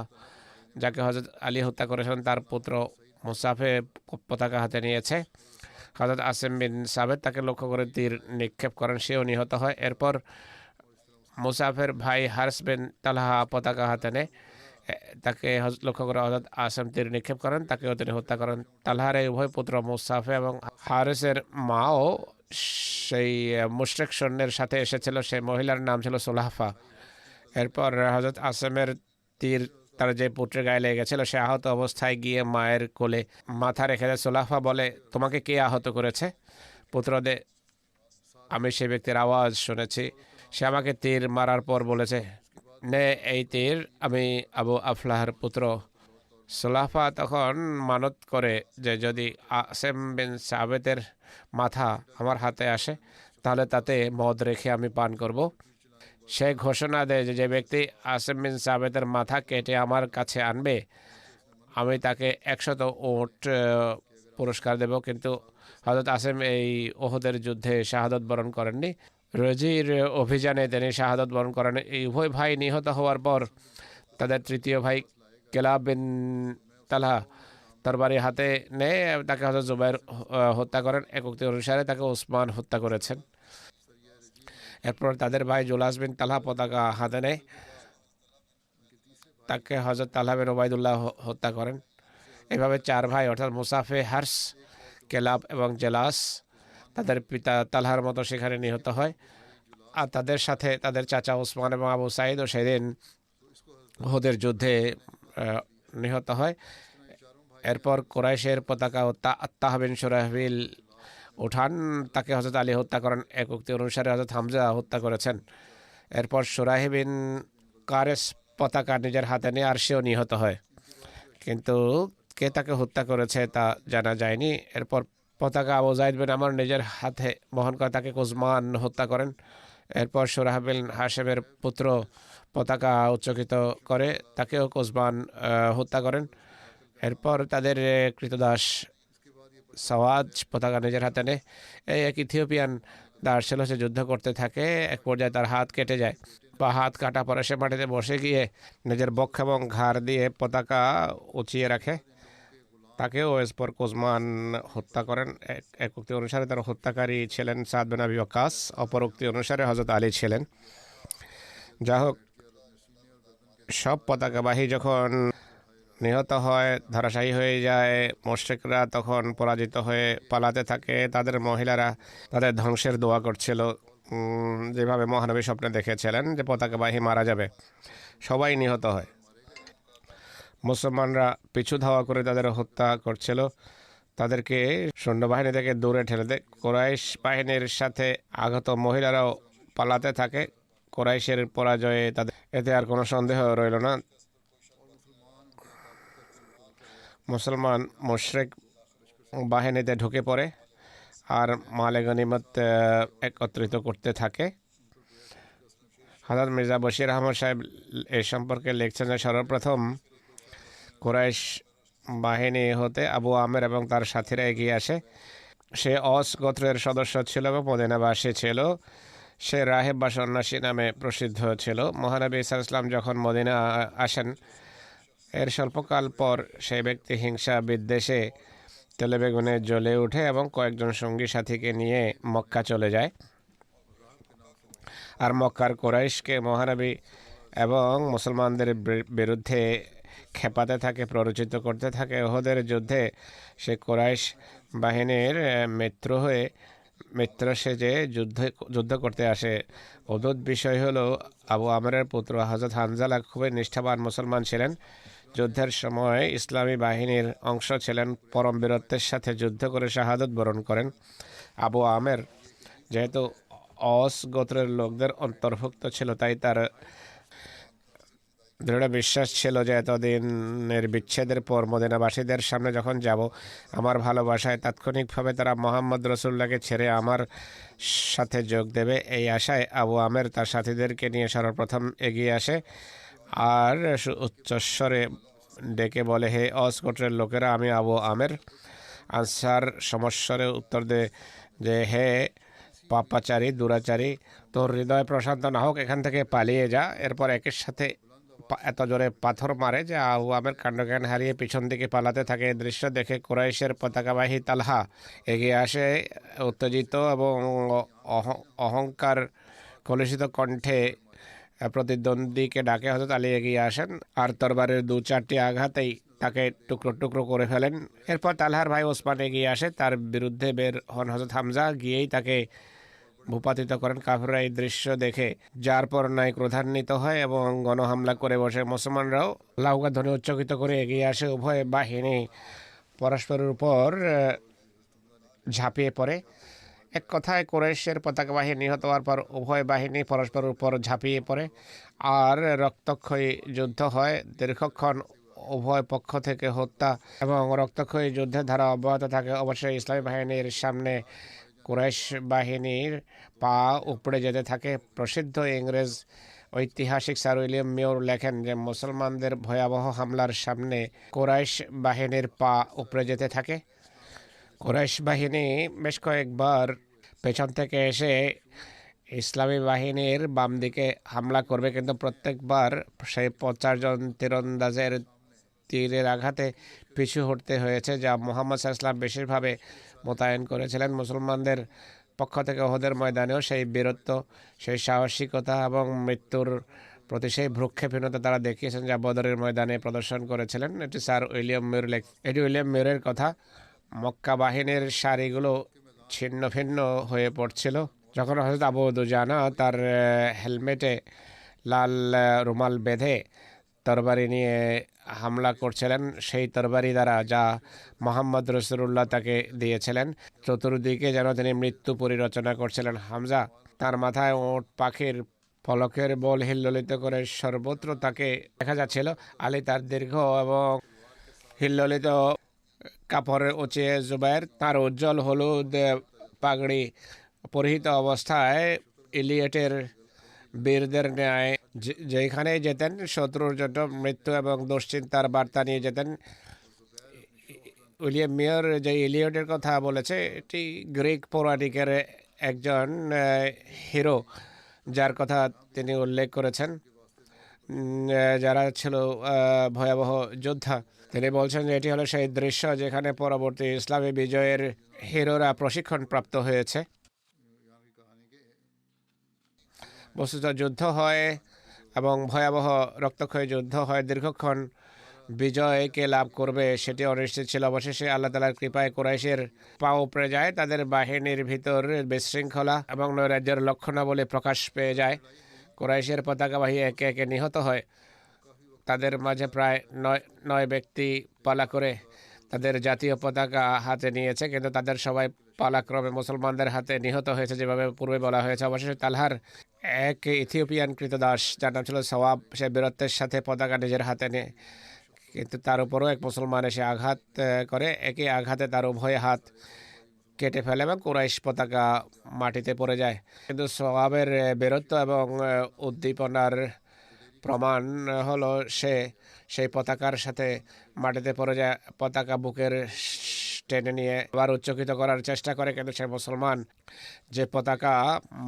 যাকে হযরত আলী হত্যা করেছেন, তার পুত্র মুসাফে পতাকা হাতে নিয়েছে। হযরত আসিম বিন সাবেত তাকে লক্ষ্য করে তীর নিক্ষেপ করেন, সেও নিহত হয়। এরপর মুসাফের ভাই হারিস বিন তালহা পতাকা হাতে নেয়, তাকে লক্ষ্য করে হযরত আসিম তীর নিক্ষেপ করেন, তাকেও তিনি হত্যা করেন। তালহার এই উভয় পুত্র মুসাফে এবং হারিসের মাও সেই মুশরিক সৈন্যের সাথে এসেছিল, সেই মহিলার নাম ছিল সুলাহফা। এরপর হযরত আসিমের তীর তার যে পুত্রের গায়ে লেগে গেছিল, সে আহত অবস্থায় গিয়ে মায়ের কোলে মাথা রেখে দেয়। সুলাহফা বলে, তোমাকে কে আহত করেছে? পুত্রদের, আমি সেই ব্যক্তির আওয়াজ শুনেছি, সে আমাকে তীর মারার পর বলেছে, নে এই তীর, আমি আবু আফলাহর পুত্র। সুলাহফা তখন মানত করে যে যদি আসিম বিন সাবেতের মাথা আমার হাতে আসে তাহলে তাতে মদ রেখে আমি পান করব। সে ঘোষণা দেয় যে যে ব্যক্তি আসিম বিন সাবেতের মাথা কেটে আমার কাছে আনবে, আমি তাকে 100 উট পুরস্কার দেব। কিন্তু হযরত আসিম এই ওহদের যুদ্ধে শাহাদত বরণ করেননি। রজির অভিযানে তিনি শাহাদত বরণ করেন। এই উভয় ভাই নিহত হওয়ার পর তাদের তৃতীয় ভাই কেলাব বিন তালহা তরবারি হাতে নেয়, তাকে হযরত জুবাইর হত্যা করেন। এক উক্তি অনুসারে তাকে ওসমান হত্যা করেছেন। এরপর তাদের ভাই জুলাস বিন তালহা পতাকা হাতে নেয়, তাকে হযরত তালহা বিন ওবাইদুল্লাহ হত্যা করেন। এভাবে চার ভাই, অর্থাৎ মুসাফে, হার্স, কেলাব এবং জেলাস, তাদের পিতা তালহার মতো সেখানে নিহত হয়। আর তাদের সাথে তাদের চাচা ওসমান এবং আবু সাইদও সেদিন উহুদের যুদ্ধে নিহত হয়। এরপর কুরাইশের পতাকা আত্তাহ বিন সুরাহবিল উঠান, তাকে হযরত আলী হত্যা করেন। এক উক্তি অনুসারে হযরত হামজা হত্যা করেছেন। এরপর সুরাইহ বিন কারেস পতাকা নিজের হাতে নিয়ে আর সেও নিহত হয়, কিন্তু কে তাকে হত্যা করেছে তা জানা যায়নি। এরপর পতাকা আবু যায়েদ বিন আমর নিজের হাতে বহন করে তাকে কুজমান হত্যা করেন। এরপর সুরাহ বিন হাশেমের পুত্র পতাকা উচ্চকিত করে, তাকেও কুজমান হত্যা করেন। এরপর তাদের কৃতদাস সওয়াজ পতাকা নিজের হাতে নেয়। এক ইথিওপিয়ান দাস ছিল, সে যুদ্ধ করতে থাকে। এক পর্যায়ে তার হাত কেটে যায়, বা হাত কাটা পরে সে মাটিতে বসে গিয়ে নিজের বক্ষ এবং ঘাড় দিয়ে পতাকা উঁচিয়ে রাখে। তাকেও এরপর কুজমান হত্যা করেন। এক উক্তি অনুসারে তার হত্যাকারী ছিলেন সাদ বিন আবি ওয়াক্কাস, অপর উক্তি অনুসারে হযরত আলী ছিলেন। যা হোক, সব পতাকাবাহী যখন নিহত হয়, ধরাশায়ী হয়ে যায়, মুশরিকরা তখন পরাজিত হয়ে পালাতে থাকে। তাদের মহিলারা তাদের ধ্বংসের দোয়া করছিল, যেভাবে মহানবী স্বপ্নে দেখেছিলেন যে পতাকাবাহী মারা যাবে। সবাই নিহত হয়। মুসলমানরা পিছু ধাওয়া করে তাদের হত্যা করছিল, তাদেরকে সৈন্যবাহিনী থেকে দূরে ঠেলে দেয়। কুরাইশ বাহিনীর সাথে আগত মহিলারাও পালাতে থাকে। কুরাইশের পরাজয়ে তাদের এতে আর কোনো সন্দেহ রইল না। মুসলমান মুশরিক বাহিনীতে ঢুকে পড়ে আর মালে গনিমত একত্রিত করতে থাকে। হযরত মির্জা বশির আহমদ সাহেব এ সম্পর্কে লিখছেন যে সর্বপ্রথম কুরাইশ বাহিনী হতে আবু আমের এবং তার সাথীরা এগিয়ে আসে। সে অস গোত্রের সদস্য ছিল এবং মদিনাবাসী ছিল। সে রাহেব বা সন্ন্যাসী নামে প্রসিদ্ধ ছিল। মহানবী সাল্লাল্লাহু আলাইহি ওয়াসাল্লাম যখন মদিনা আসেন, এর স্বল্পকাল পর সেই ব্যক্তি হিংসা বিদ্বেষে তেলে বেগুনে জ্বলে ওঠে এবং কয়েকজন সঙ্গী সাথীকে নিয়ে মক্কা চলে যায়। আর মক্কার কুরাইশকে মহানবী এবং মুসলমানদের বিরুদ্ধে খেপাতে থাকে, প্ররোচিত করতে থাকে। উহুদের যুদ্ধে সে কুরাইশ বাহিনীর মিত্র সেজে যুদ্ধ করতে আসে। অদ্ভুত বিষয় হলো, আবু আমরের পুত্র হযরত হানজালা খুবই নিষ্ঠাবান মুসলমান ছিলেন। যুদ্ধের সময় ইসলামী বাহিনীর অংশ ছিলেন, পরম বীরত্বের সাথে যুদ্ধ করে শাহাদত বরণ করেন। আবু আমের যেহেতু অস গোত্রের লোকদের অন্তর্ভুক্ত ছিল, তাই তার দৃঢ় বিশ্বাস ছিল যে এতদিনের বিচ্ছেদের পর মদিনাবাসীদের সামনে যখন যাব, আমার ভালোবাসায় তাৎক্ষণিকভাবে তারা মোহাম্মদ রসুল্লাহকে ছেড়ে আমার সাথে যোগ দেবে। এই আশায় আবু আমের তার সাথীদেরকে নিয়ে সর্বপ্রথম এগিয়ে আসে আর উচ্চস্বরে ডেকে বলে, হে অস গোত্রের লোকেরা, আমি আবু আমের। আনসার সমস্বরে উত্তর দেয় যে, হে পাপাচারী, দুরাচারী, তোর হৃদয় প্রশান্ত না হোক, এখান থেকে পালিয়ে যা। এরপর একের সাথে এত জোরে পাথর মারে যে আবু আমের কাণ্ডজ্ঞান হারিয়ে পিছন দিকে পালাতে থাকে। এই দৃশ্য দেখে কুরাইশের পতাকাবাহী তালহা এগিয়ে আসে। উত্তেজিত এবং অহংকার কলুষিত কণ্ঠে প্রতিদ্বন্দ্বীকে ডাকে হযরত আলী এগিয়ে আসেন আর তরবারের 2-4টি আঘাতেই তাকে টুকরো টুকরো করে ফেলেন। এরপর তালহার ভাই ওসমান এগিয়ে আসে, তার বিরুদ্ধে বের হন হযরত হামজা, গিয়েই তাকে ভূপাতিত করেন। কাফিররা এই দৃশ্য দেখে যার পর নাই ক্রোধান্বিত হয় এবং গণহামলা করে বসে। মুসলমানরাও লাউকা ধ্বনি উচ্চকিত করে এগিয়ে আসে। উভয় বাহিনী পরস্পরের উপর ঝাঁপিয়ে পড়ে। এক কথায় কুরাইশের পতাকাবাহী নিহত হওয়ার পর উভয় বাহিনী পরস্পরের উপর ঝাঁপিয়ে পড়ে আর রক্তক্ষয়ী যুদ্ধ হয়। দীর্ঘক্ষণ উভয় পক্ষ থেকে হত্যা এবং রক্তক্ষয়ী যুদ্ধের ধারা অব্যাহত থাকে। অবশ্যই ইসলামী বাহিনীর সামনে কুরাইশ বাহিনীর পা উপড়ে যেতে থাকে। প্রসিদ্ধ ইংরেজ ঐতিহাসিক স্যার উইলিয়াম মিওর লেখেন যে মুসলমানদের ভয়াবহ হামলার সামনে কুরাইশ বাহিনীর পা উপড়ে যেতে থাকে। কুরাইশ বাহিনী বেশ কয়েকবার পেছন থেকে এসে ইসলামী বাহিনীর বাম দিকে হামলা করবে, কিন্তু প্রত্যেকবার সেই 50 জন তীরন্দাজের তীরের আঘাতে পিছু হটতে হয়েছে, যা মুহাম্মদ সাল্লাল্লাহু আলাইহি ওয়াসাল্লাম বিশেষভাবে মোতায়েন করেছিলেন। মুসলমানদের পক্ষ থেকে উহুদের ময়দানেও সেই বীরত্ব, সেই সাহসিকতা এবং মৃত্যুর প্রতি সেই ভ্রুক্ষেপহীনতা তারা দেখিয়েছেন, যা বদরের ময়দানে প্রদর্শন করেছিলেন। এটি স্যার উইলিয়াম মিউরের কথা। মক্কা বাহিনীর সারিগুলো ছিন্ন ভিন্ন হয়ে পড়ছিল। যখন হযরত আবু দুজানা তার হেলমেটে লাল রুমাল বেঁধে তরবারি নিয়ে হামলা করছিলেন সেই তরবারি দ্বারা যা মোহাম্মদ রসুল্লাহ তাকে দিয়েছিলেন। চতুর্দিকে যেন তিনি মৃত্যু পরিরচনা করছিলেন। হামজা তার মাথায় ওট পাখির ফলকের বল হিল্লোলিত করে সর্বত্র তাকে দেখা যাচ্ছিল। আলী তার দীর্ঘ এবং হিল্লোলিত কাপড়ের উঁচিয়ে জুবাইর তার উজ্জ্বল হলুদ পাগড়ি পরিহিত অবস্থায় ইলিয়টের বীরদের ন্যায় যেখানে যেতেন শত্রুর জন্য মৃত্যু এবং দুশ্চিন্তার বার্তা নিয়ে যেতেন। উইলিয়াম মেয়র যে ইলিয়টের কথা বলেছে এটি গ্রিক পৌরাণিকের একজন হিরো যার কথা তিনি উল্লেখ করেছেন, যারা ছিল ভয়াবহ যোদ্ধা। তিনি বলছেন যে এটি হলো সেই দৃশ্য যেখানে পরবর্তী ইসলামী বিজয়ের হিরোরা প্রশিক্ষণ প্রাপ্ত হয়েছে। বস্তুত যুদ্ধ হয় এবং ভয়াবহ রক্তক্ষয়ী যুদ্ধ হয়, দীর্ঘক্ষণ বিজয়কে লাভ করবে সেটি অনিশ্চিত ছিল। অবশেষে আল্লাহ তাআলার কৃপায় কুরাইশের পা উপড়ে যায়, তাদের বাহিনীর ভিতর বিশৃঙ্খলা এবং নৈরাজ্যের লক্ষণাবলী প্রকাশ পেয়ে যায়। কুরাইশের পতাকাবাহী একে একে নিহত হয়। তাদের মাঝে প্রায় নয় ব্যক্তি পালা করে তাদের জাতীয় পতাকা হাতে নিয়েছে, কিন্তু তাদের সবাই পালাক্রমে মুসলমানদের হাতে নিহত হয়েছে, যেভাবে পূর্বে বলা হয়েছে। অবশেষে তালহার এক ইথিওপিয়ান কৃতদাস যার নাম ছিল সওয়াব, সে বীরত্বের সাথে পতাকা নিজের হাতে নেয়, কিন্তু তার উপরও এক মুসলমান এসে আঘাত করে। একই আঘাতে তার উভয় হাত কেটে ফেলে এবং কুরাইশ পতাকা মাটিতে পড়ে যায়। কিন্তু সওয়াবের বীরত্ব এবং উদ্দীপনার প্রমাণ হলো সে সেই পতাকার সাথে মাটিতে পড়ে যায়, পতাকা বুকের টেনে নিয়ে আবার উচ্চকিত করার চেষ্টা করে, কিন্তু সে মুসলমান যে পতাকা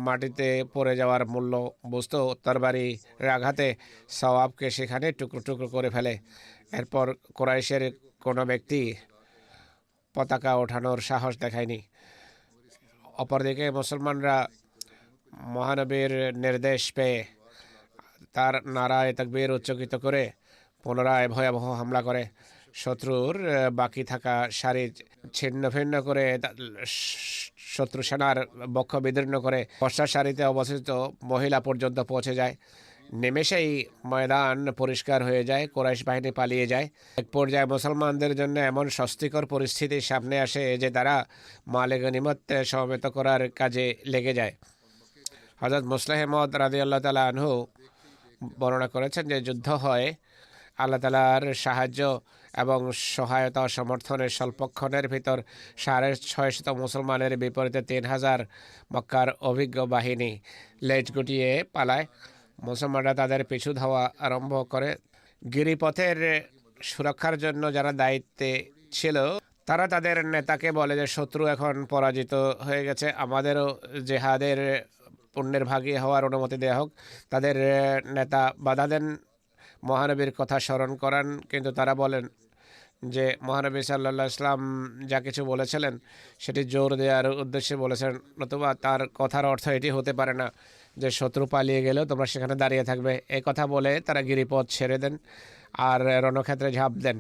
মাটিতে পড়ে যাওয়ার মূল্য বুঝতো তরবারির আঘাতে সওয়াবকে সেখানে টুকরো টুকরো করে ফেলে। এরপর কুরাইশের কোনো ব্যক্তি পতাকা ওঠানোর সাহস দেখায়নি। অপরদিকে মুসলমানরা মহানবীর নির্দেশ পেয়ে তার নারায় তাকবীর উচ্চকিত করে পুনরায় ভয়াবহ হামলা করে শত্রুর বাকি থাকা সারি ছিন্ন ভিন্ন করে শত্রু সেনার বক্ষ বিদীর্ণ করে পশ্চাৎ সারিতে অবস্থিত মহিলা পর্যন্ত পৌঁছে যায়। নিমেষেই ময়দান পরিষ্কার হয়ে যায়, কুরাইশ বাহিনী পালিয়ে যায়। এক পর্যায়ে মুসলমানদের জন্য এমন স্বস্তিকর পরিস্থিতি সামনে আসে যে তারা মালে গনিমত সমবেত করার কাজে লেগে যায়। হযরত মুসলিহ মাউদ রাদিয়াল্লাহু তাআলা আনহু বর্ণনা করেছেন যে যুদ্ধ হয় আল্লাহ তাআলার সাহায্য এবং সহায়তা ও সমর্থনের স্বল্পক্ষণের ভিতর 650 মুসলমানের বিপরীতে 3000 মক্কার অভিজ্ঞ বাহিনী লেজ গুটিয়ে পালায়। মুসলমানরা তাদের পিছু ধাওয়া আরম্ভ করে। গিরিপথের সুরক্ষার জন্য যারা দায়িত্বে ছিল তারা তাদের নেতাকে বলে যে শত্রু এখন পরাজিত হয়ে গেছে, আমাদেরও জেহাদের পুণ্যের ভাগী হওয়ার অনুমতি দেওয়া হোক। তাদের নেতা বাধা দেন, মহানবীর কথা স্মরণ করান, কিন্তু তারা বলেন যে মহানবী সাল্লাল্লাহু আলাইহি ওয়াসাল্লাম যা কিছু বলেছিলেন সেটি জোর দেওয়ার উদ্দেশ্যে বলেছেন, নতুবা তার কথার অর্থ এটি হতে পারে না যে শত্রু পালিয়ে গেলেও তোমরা সেখানে দাঁড়িয়ে থাকবে। এই কথা বলে তারা গিরিপথ ছেড়ে দেন আর রণক্ষেত্রে ঝাঁপ দেন।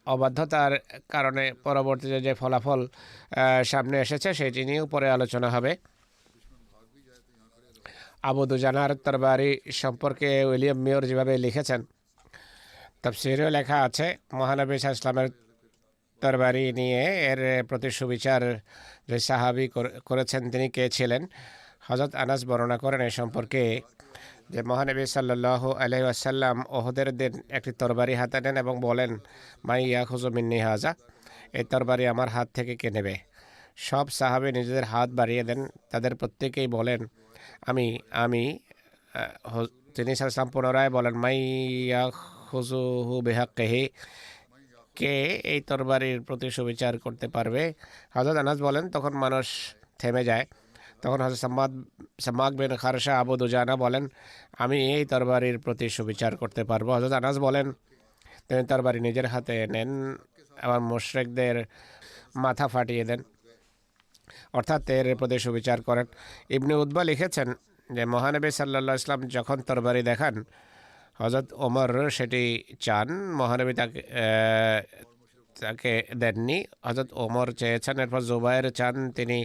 অবাধ্যতার কারণে পরবর্তীতে যে ফলাফল সামনে এসেছে সেটি নিয়েও পরে আলোচনা হবে। আবু দুজানার তরবারি সম্পর্কে উইলিয়াম মেয়র যেভাবে লিখেছেন, তাফসীরেও লেখা আছে মহানবী সাল্লাল্লাহু আলাইহি ওয়াসাল্লামের তরবারি নিয়ে এর প্রতি সুবিচার যে সাহাবী করেছেন তিনি কে ছিলেন। হযরত আনাস বর্ণনা করেন এই সম্পর্কে যে মহানবী সাল্লাল্লাহু আলাইহি ওয়াসাল্লাম ওহদের দিন একটি তরবারি হাতে নেন এবং বলেন, মাই ইয়াখুযু মিন্নি হাযা, এই তরবারি আমার হাত থেকে কে নেবে? সব সাহাবী নিজেদের হাত বাড়িয়ে দেন, তাদের প্রত্যেকেই বলেন আমি আমি তিনি সাল্লাল্লাহু আলাইহি ওয়াসাল্লাম পুনরায় বলেন, মাই ইয়াখুযুহু বিহাক্কিহি, কে এই তরবারির প্রতি সুবিচার করতে পারবে? হযরত আনাস বলেন তখন মানুষ থেমে যায়। তখন হযরত সাম্মাক বিন খারশা আবু দুজানা বলেন, আমি এই তরবারির প্রতি সুবিচার করতে পারবো। হযরত আনাস বলেন তিনি তরবারি নিজের হাতে নেন এবং মুশরিকদের মাথা ফাটিয়ে দেন, অর্থাৎ এর প্রতি সুবিচার করেন। ইবনে উতবা লিখেছেন যে মহানবী সাল্লাল্লাহু আলাইহি ওয়াসাল্লাম যখন তরবারি দেখান হযরত ওমর সেটি চান, মহানবী তাকে দেননি। হযরত ওমর চেয়েছেন, এরপর জুবায়ের চান, তিনি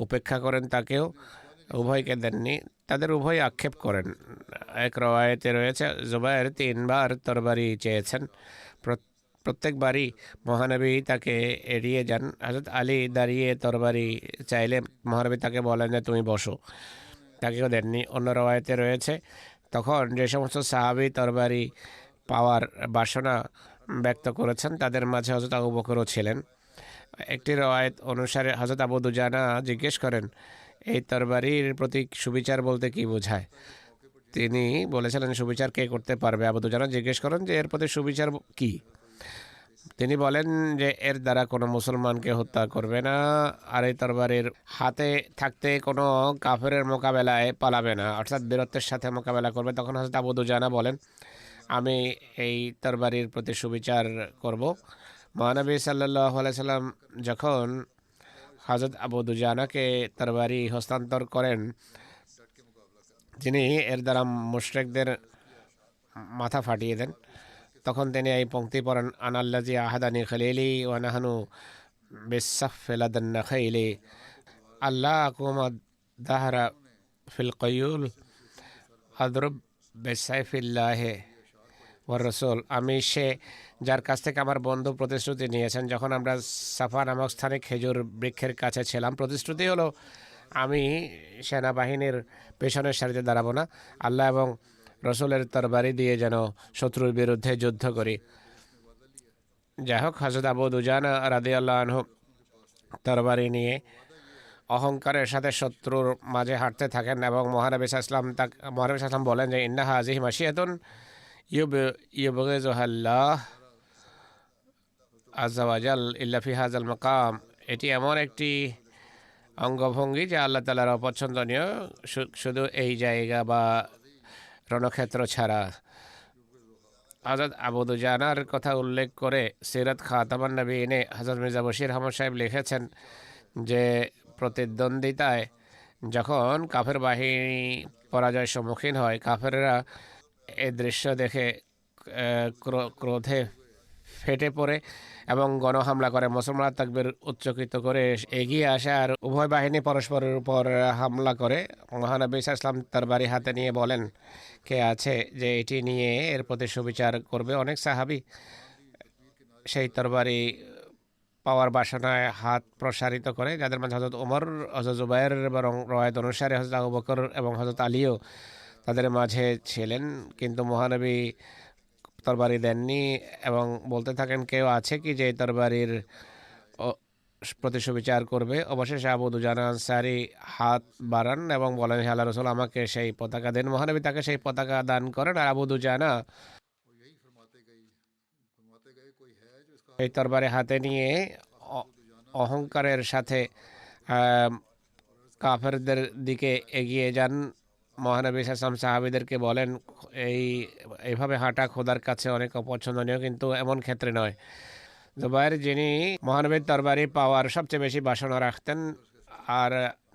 উপেক্ষা করেন তাকেও। উভয়কে দেননি। তাদের উভয় আক্ষেপ করেন। এক রওয়ায়েতে রয়েছে জুবায়ের 3বার তরবারি চেয়েছেন, প্রত্যেকবারই মহানবী তাকে এড়িয়ে যান। হযরত আলী দাঁড়িয়ে তরবারি চাইলে মহানবী তাকে বলেন যে তুমি বসো, তাকেও দেননি। অন্য রওয়ায়েতে রয়েছে তখন যে সমস্ত সাহাবী তরবারি পাওয়ার বাসনা ব্যক্ত করেছেন তাদের মাঝে হযরত আবু বকরও ছিলেন। একটি রওয়ায়েত অনুসারে হযরত আবু দুজানা জিজ্ঞেস করেন এই তরবারির প্রতি সুবিচার বলতে কি বোঝায়। তিনি বলেছিলেন সুবিচার কে করতে পারবে। আবু দুজানা জিজ্ঞেস করেন যে এর প্রতি সুবিচার কি। তিনি বলেন যে এর দ্বারা কোনো মুসলমানকে হত্যা করবে না, আর এই তরবারির হাতে থাকতে কোনো কাফেরের মোকাবেলায় পালাবে না, অর্থাৎ বীরত্বের সাথে মোকাবেলা করবে। তখন হযরত আবু দুজানা বলেন আমি এই তরবারির প্রতি সুবিচার করব। মহানবী সাল্লাল্লাহু আলাইহি সাল্লাম যখন হযরত আবু দুজানাকে তরবারি হস্তান্তর করেন, তিনি এর দ্বারা মুশরিকদের মাথা ফাটিয়ে দেন। তখন তিনি এই পংক্তি পড়েন আনাল্লাযী আহাদানি খলিলি ওয়া নাহনু বিসসাফি লাদান নাখাইলি আল্লাহ আকুমা দাহরা ফিল কয়ুল আদরব বিসাইফিল্লাহি ওয়ার রাসূল। আমি সে যার কাছ থেকে আমার বন্ধু প্রতিশ্রুতি নিয়েছেন যখন আমরা সাফা নামক স্থানে খেজুর বৃক্ষের কাছে ছিলাম। প্রতিশ্রুতি হলো আমি সেনাবাহিনীর পেছনের সারিতে দাঁড়াবো না, আল্লাহ এবং রসুলের তরবারি দিয়ে যেন শত্রুর বিরুদ্ধে যুদ্ধ করি। যাই হোক, হযরত আবু দুজানা রাদিয়াল্লাহু আনহু তরবারি নিয়ে অহংকারের সাথে শত্রুর মাঝে হাঁটতে থাকেন এবং মহানবী সাল্লাল্লাহু আলাইহি ওয়াসাল্লাম বলেন যে ইন্না হাযিহি মাশিয়াতুন ইউবগিযুহা আল্লাহ আযজা ওয়া জাল ইল্লা ফি হাযাল মাকাম। এটি এমন একটি অঙ্গভঙ্গি যে আল্লাহ তাআলার অপছন্দনীয় শুধু এই জায়গা বা রণক্ষেত্র ছাড়া। হযরত আবু দুজানার কথা উল্লেখ করে সিরাত খাতামান নবীনে হযরত মির্জা বশির আহমদ সাহেব লিখেছেন যে প্রতিদ্বন্দ্বিতায় যখন কাফের বাহিনী পরাজয়ের সম্মুখীন হয়, কাফেররা এই দৃশ্য দেখে ক্রোধে ফেটে পড়ে এবং গণহামলা করে। মুসলমানরা তাকবীর উচ্চকিত করে এগিয়ে আসে আর উভয় বাহিনী পরস্পরের উপর হামলা করে। মহানবী সাল্লাল্লাহু আলাইহি তরবারি হাতে নিয়ে বলেন কে আছে যে এটি নিয়ে এর প্রতি সুবিচার করবে। অনেক সাহাবী সেই তরবারি পাওয়ার বাসনায় হাত প্রসারিত করে, যাদের মাঝে হযরত ওমর, হযরত জুবায়ের এবং রওয়ায়াত অনুসারে হযরত আবু বকর এবং হযরত আলীও তাদের মাঝে ছিলেন। কিন্তু মহানবী তরবারি দেননি এবং বলতে থাকেন কেউ আছে কি যে তরবারির প্রতি সুবিচার করবে। অবশেষে আবু দুজানা আনসারী হাত বাড়ান এবং বলেন হে আল্লাহর রাসূল আমাকে সেই পতাকা দেন। মহানবী তাকে সেই পতাকা দান করেন আর আবু দুজানা এই তরবারি হাতে নিয়ে অহংকারের সাথে কাফেরদের দিকে এগিয়ে যান। মহানবী সাল্লাল্লাহু আলাইহি সাহাবীদেরকে বলেন এইভাবে হাঁটা খোদার কাছে অনেক অপছন্দনীয়, কিন্তু এমন ক্ষেত্রে নয়। জুবায়ের, যিনি মহানবীর তরবারি পাওয়ার সবচেয়ে বেশি বাসনা রাখতেন আর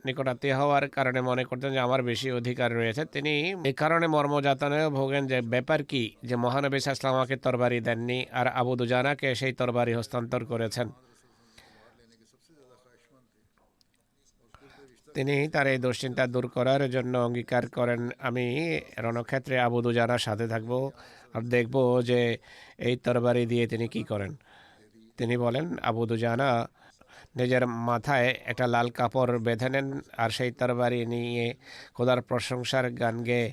নিকটাত্মীয় হওয়ার কারণে মনে করতেন যে আমার বেশি অধিকার রয়েছে, তিনি এই কারণে মর্মযাতনায় ভোগেন যে ব্যাপার কি যে মহানবী সাল্লাল্লাহু আলাইহি ওয়াসাল্লাম আমাকে তরবারি দেননি আর আবু দুজানাকে সেই তরবারি হস্তান্তর করেছেন। তিনি তার এই দুশ্চিন্তা দূর করার জন্য অঙ্গীকার করেন আমি রণক্ষেত্রে আবু দুজানার সাথে থাকব আর দেখব যে এই তরবারি দিয়ে তিনি কি করেন। তিনি বলেন আবু দুজানা নিজের মাথায় একটা লাল কাপড় বেঁধে নেন আর সেই তরবারি নিয়ে খোদার প্রশংসার গান গেয়ে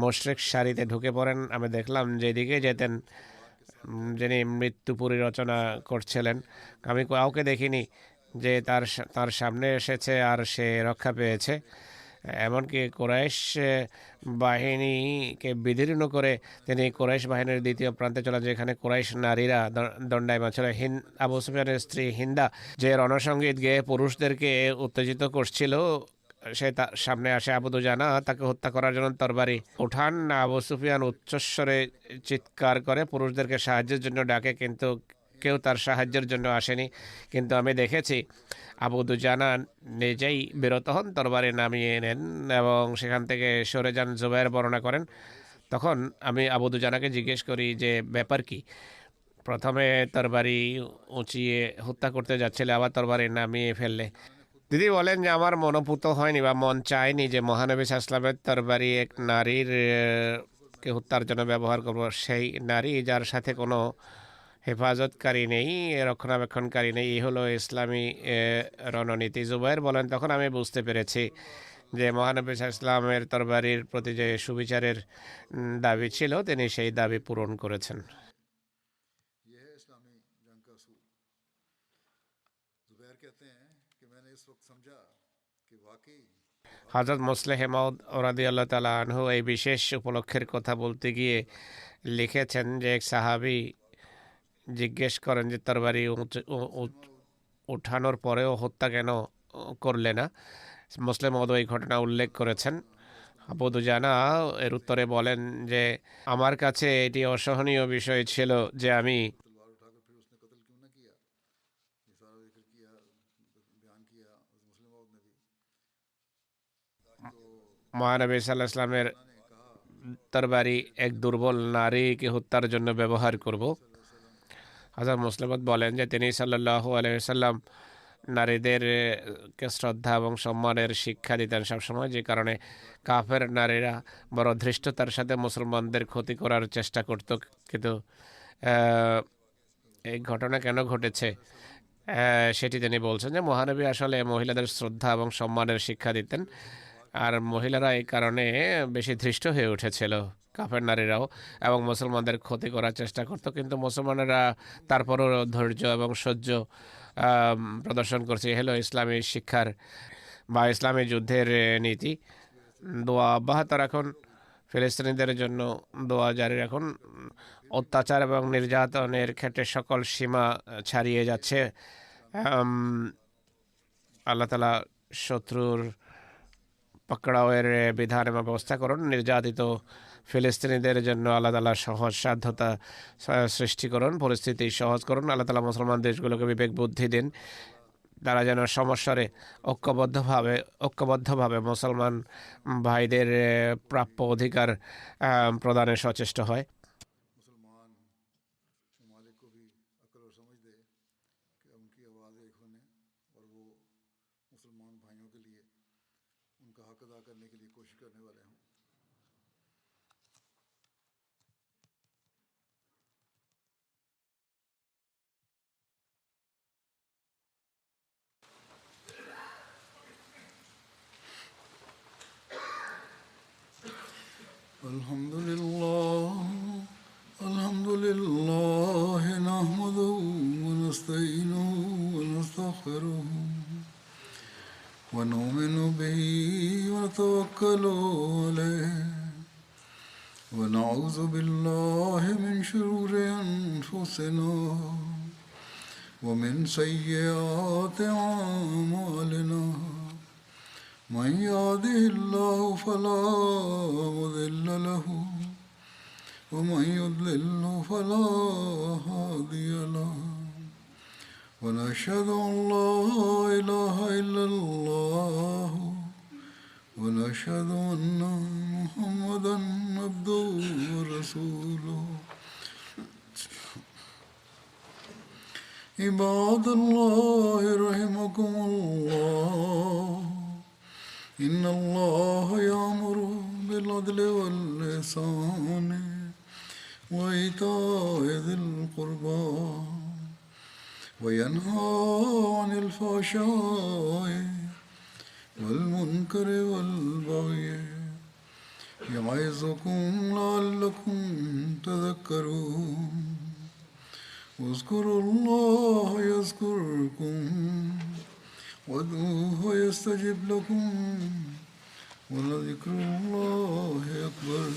মুশরিক সারিতে ঢুকে পড়েন। আমি দেখলাম যেদিকে যেতেন যিনি মৃত্যুপুরী রচনা করছিলেন, আমি কাউকে দেখিনি যে তার সামনে এসেছে আর সে রক্ষা পেয়েছে। এমনকি কুরাইশ বাহিনীকে বিদীর্ণ করে তিনি কুরাইশ বাহিনীর দ্বিতীয় প্রান্তে চলে, যেখানে কুরাইশ নারীরা দণ্ডায়মান ছিল। আবু সুফিয়ানের স্ত্রী হিন্দা যে রণসঙ্গীত গেয়ে পুরুষদেরকে উত্তেজিত করছিল, সে তার সামনে আসে। আবু দুজানা তাকে হত্যা করার জন্য তরবারি উঠান। আবু সুফিয়ান উচ্চস্বরে চিৎকার করে পুরুষদেরকে সাহায্যের জন্য ডাকে, কিন্তু কেউ তার সাহায্যের জন্য আসেনি। কিন্তু আমি দেখেছি আবু দুজানা নিজেই বিরত হন, তরবারি নামিয়ে নেন এবং সেখান থেকে সরে যান। জুবায়ের বর্ণনা করেন তখন আমি আবু দুজানাকে জিজ্ঞেস করি যে ব্যাপার কি, প্রথমে তরবারি উঁচিয়ে হত্যা করতে যাচ্ছিলে আবার তরবারি নামিয়ে ফেললে। দিদি বলেন যে আমার মনোপুত হয়নি বা মন চায়নি যে মহানবী সাল্লাল্লাহু আলাইহি ওয়াসাল্লামের তরবারি এক নারীর কে হত্যার জন্য ব্যবহার করব। সেই নারী যার সাথে কোনো হেফাজতকারী নেই, রক্ষণাবেক্ষণকারী নেই, এই হলো ইসলামী রণনীতি। জুবাইর বলেন, তখন আমি বুঝতে পেরেছি যে মহানবী সাল্লাল্লাহু আলাইহি ওয়াসাল্লামের তরবারির প্রতি যে সুবিচারের দাবি ছিল, তিনি সেই দাবি পূরণ করেছেন। ये है इस्लामी जंग का असूल। जुबैर कहते हैं कि मैंने इस वक्त समझा कि वाकई হযরত মুসলিহ মাউদ রাদিয়াল্লাহু তাআলা আনহু এই বিশেষ উপলক্ষের কথা বলতে গিয়ে লিখেছেন যে এক সাহাবী জিজ্ঞেস করেন যে তরবারি উঠানোর পরেও হত্যা কেন করলে না। মুসলিম মাউদ এই ঘটনা উল্লেখ করেছেন। আবু দুজানা এর উত্তরে বলেন যে আমার কাছে এটি অসহনীয় বিষয় ছিল যে আমি तलवार उठाकर फिर उसने कत्ल क्यों ना किया, ये सारा जिक्र किया, बयान किया मुस्लिम मौद ने भी। মহানবী সাল্লাল্লাহু আলাইহি ওয়াসাল্লামের তরবারি এক দুর্বল নারীকে হত্যার জন্য ব্যবহার করব। হযরত মুসলিম মাউদ বলেন যে তিনি সাল্লাল্লাহু আলাইহি ওয়াসাল্লাম নারীদেরকে শ্রদ্ধা এবং সম্মানের শিক্ষা দিতেন সবসময়, যে কারণে কাফের নারীরা বড় ধৃষ্টতার সাথে মুসলমানদের ক্ষতি করার চেষ্টা করত। কিন্তু এই ঘটনা কেন ঘটেছে সেটি তিনি বলছেন যে মহানবী আসলে মহিলাদের শ্রদ্ধা এবং সম্মানের শিক্ষা দিতেন, আর মহিলারা এই কারণে বেশি ধৃষ্ট হয়ে উঠেছিল। কাফের নারীরাও এবং মুসলমানদের ক্ষতি করার চেষ্টা করত, কিন্তু মুসলমানেরা তারপরও ধৈর্য এবং সহ্য প্রদর্শন করছে। এ হলো ইসলামী শিক্ষার বা ইসলামী যুদ্ধের নীতি। দোয়া অব্যাহত রাখুন, ফিলিস্তিনিদের জন্য দোয়া জারি রাখুন। অত্যাচার এবং নির্যাতনের ক্ষেত্রে সকল সীমা ছাড়িয়ে যাচ্ছে। আল্লাহ তাআলা শত্রুর পাকড়াওয়ের বিধান এবং ব্যবস্থা করুন। নির্যাতিত ফিলিস্তিনিদের জন্য আল্লাহ তাআলা সহজ সাধ্যতা সৃষ্টি করুন, পরিস্থিতি সহজ করুন। আল্লাহ তাআলা মুসলমান দেশগুলোকে বিবেক বুদ্ধি দিন, তারা যেন সমস্যারে ঐক্যবদ্ধভাবে মুসলমান ভাইদের প্রাপ্য অধিকার প্রদানে সচেষ্ট হয়। मुसलमान ममालिक को भी अक्ल और समझ दे कि उनकी आवाज़ एक होने और वो मुसलमान भाइयों के लिए उनका हक अदा करने के लिए कोशिश करने वाले हों। الحمد لله نحمده ونستعينه ونستغفره ونؤمن به ونتوكل عليه ونعوذ بالله من شرور أنفسنا ومن سيئات أعمالنا من يهده الله فلا مضل له ومن يضلل فلا هادي له ونشهد أن لا إله إلا الله ونشهد أن محمدا عبده ورسوله عباد الله رحمكم الله إن الله يأمر بالعدل والإحسان وإيتاء ذي القربى وينهى عن الفحشاء والمنكر والبغي يعظكم لعلكم تذكرون اذكروا الله يذكركم وادعوه يستجب لكم ولذكر الله أكبر.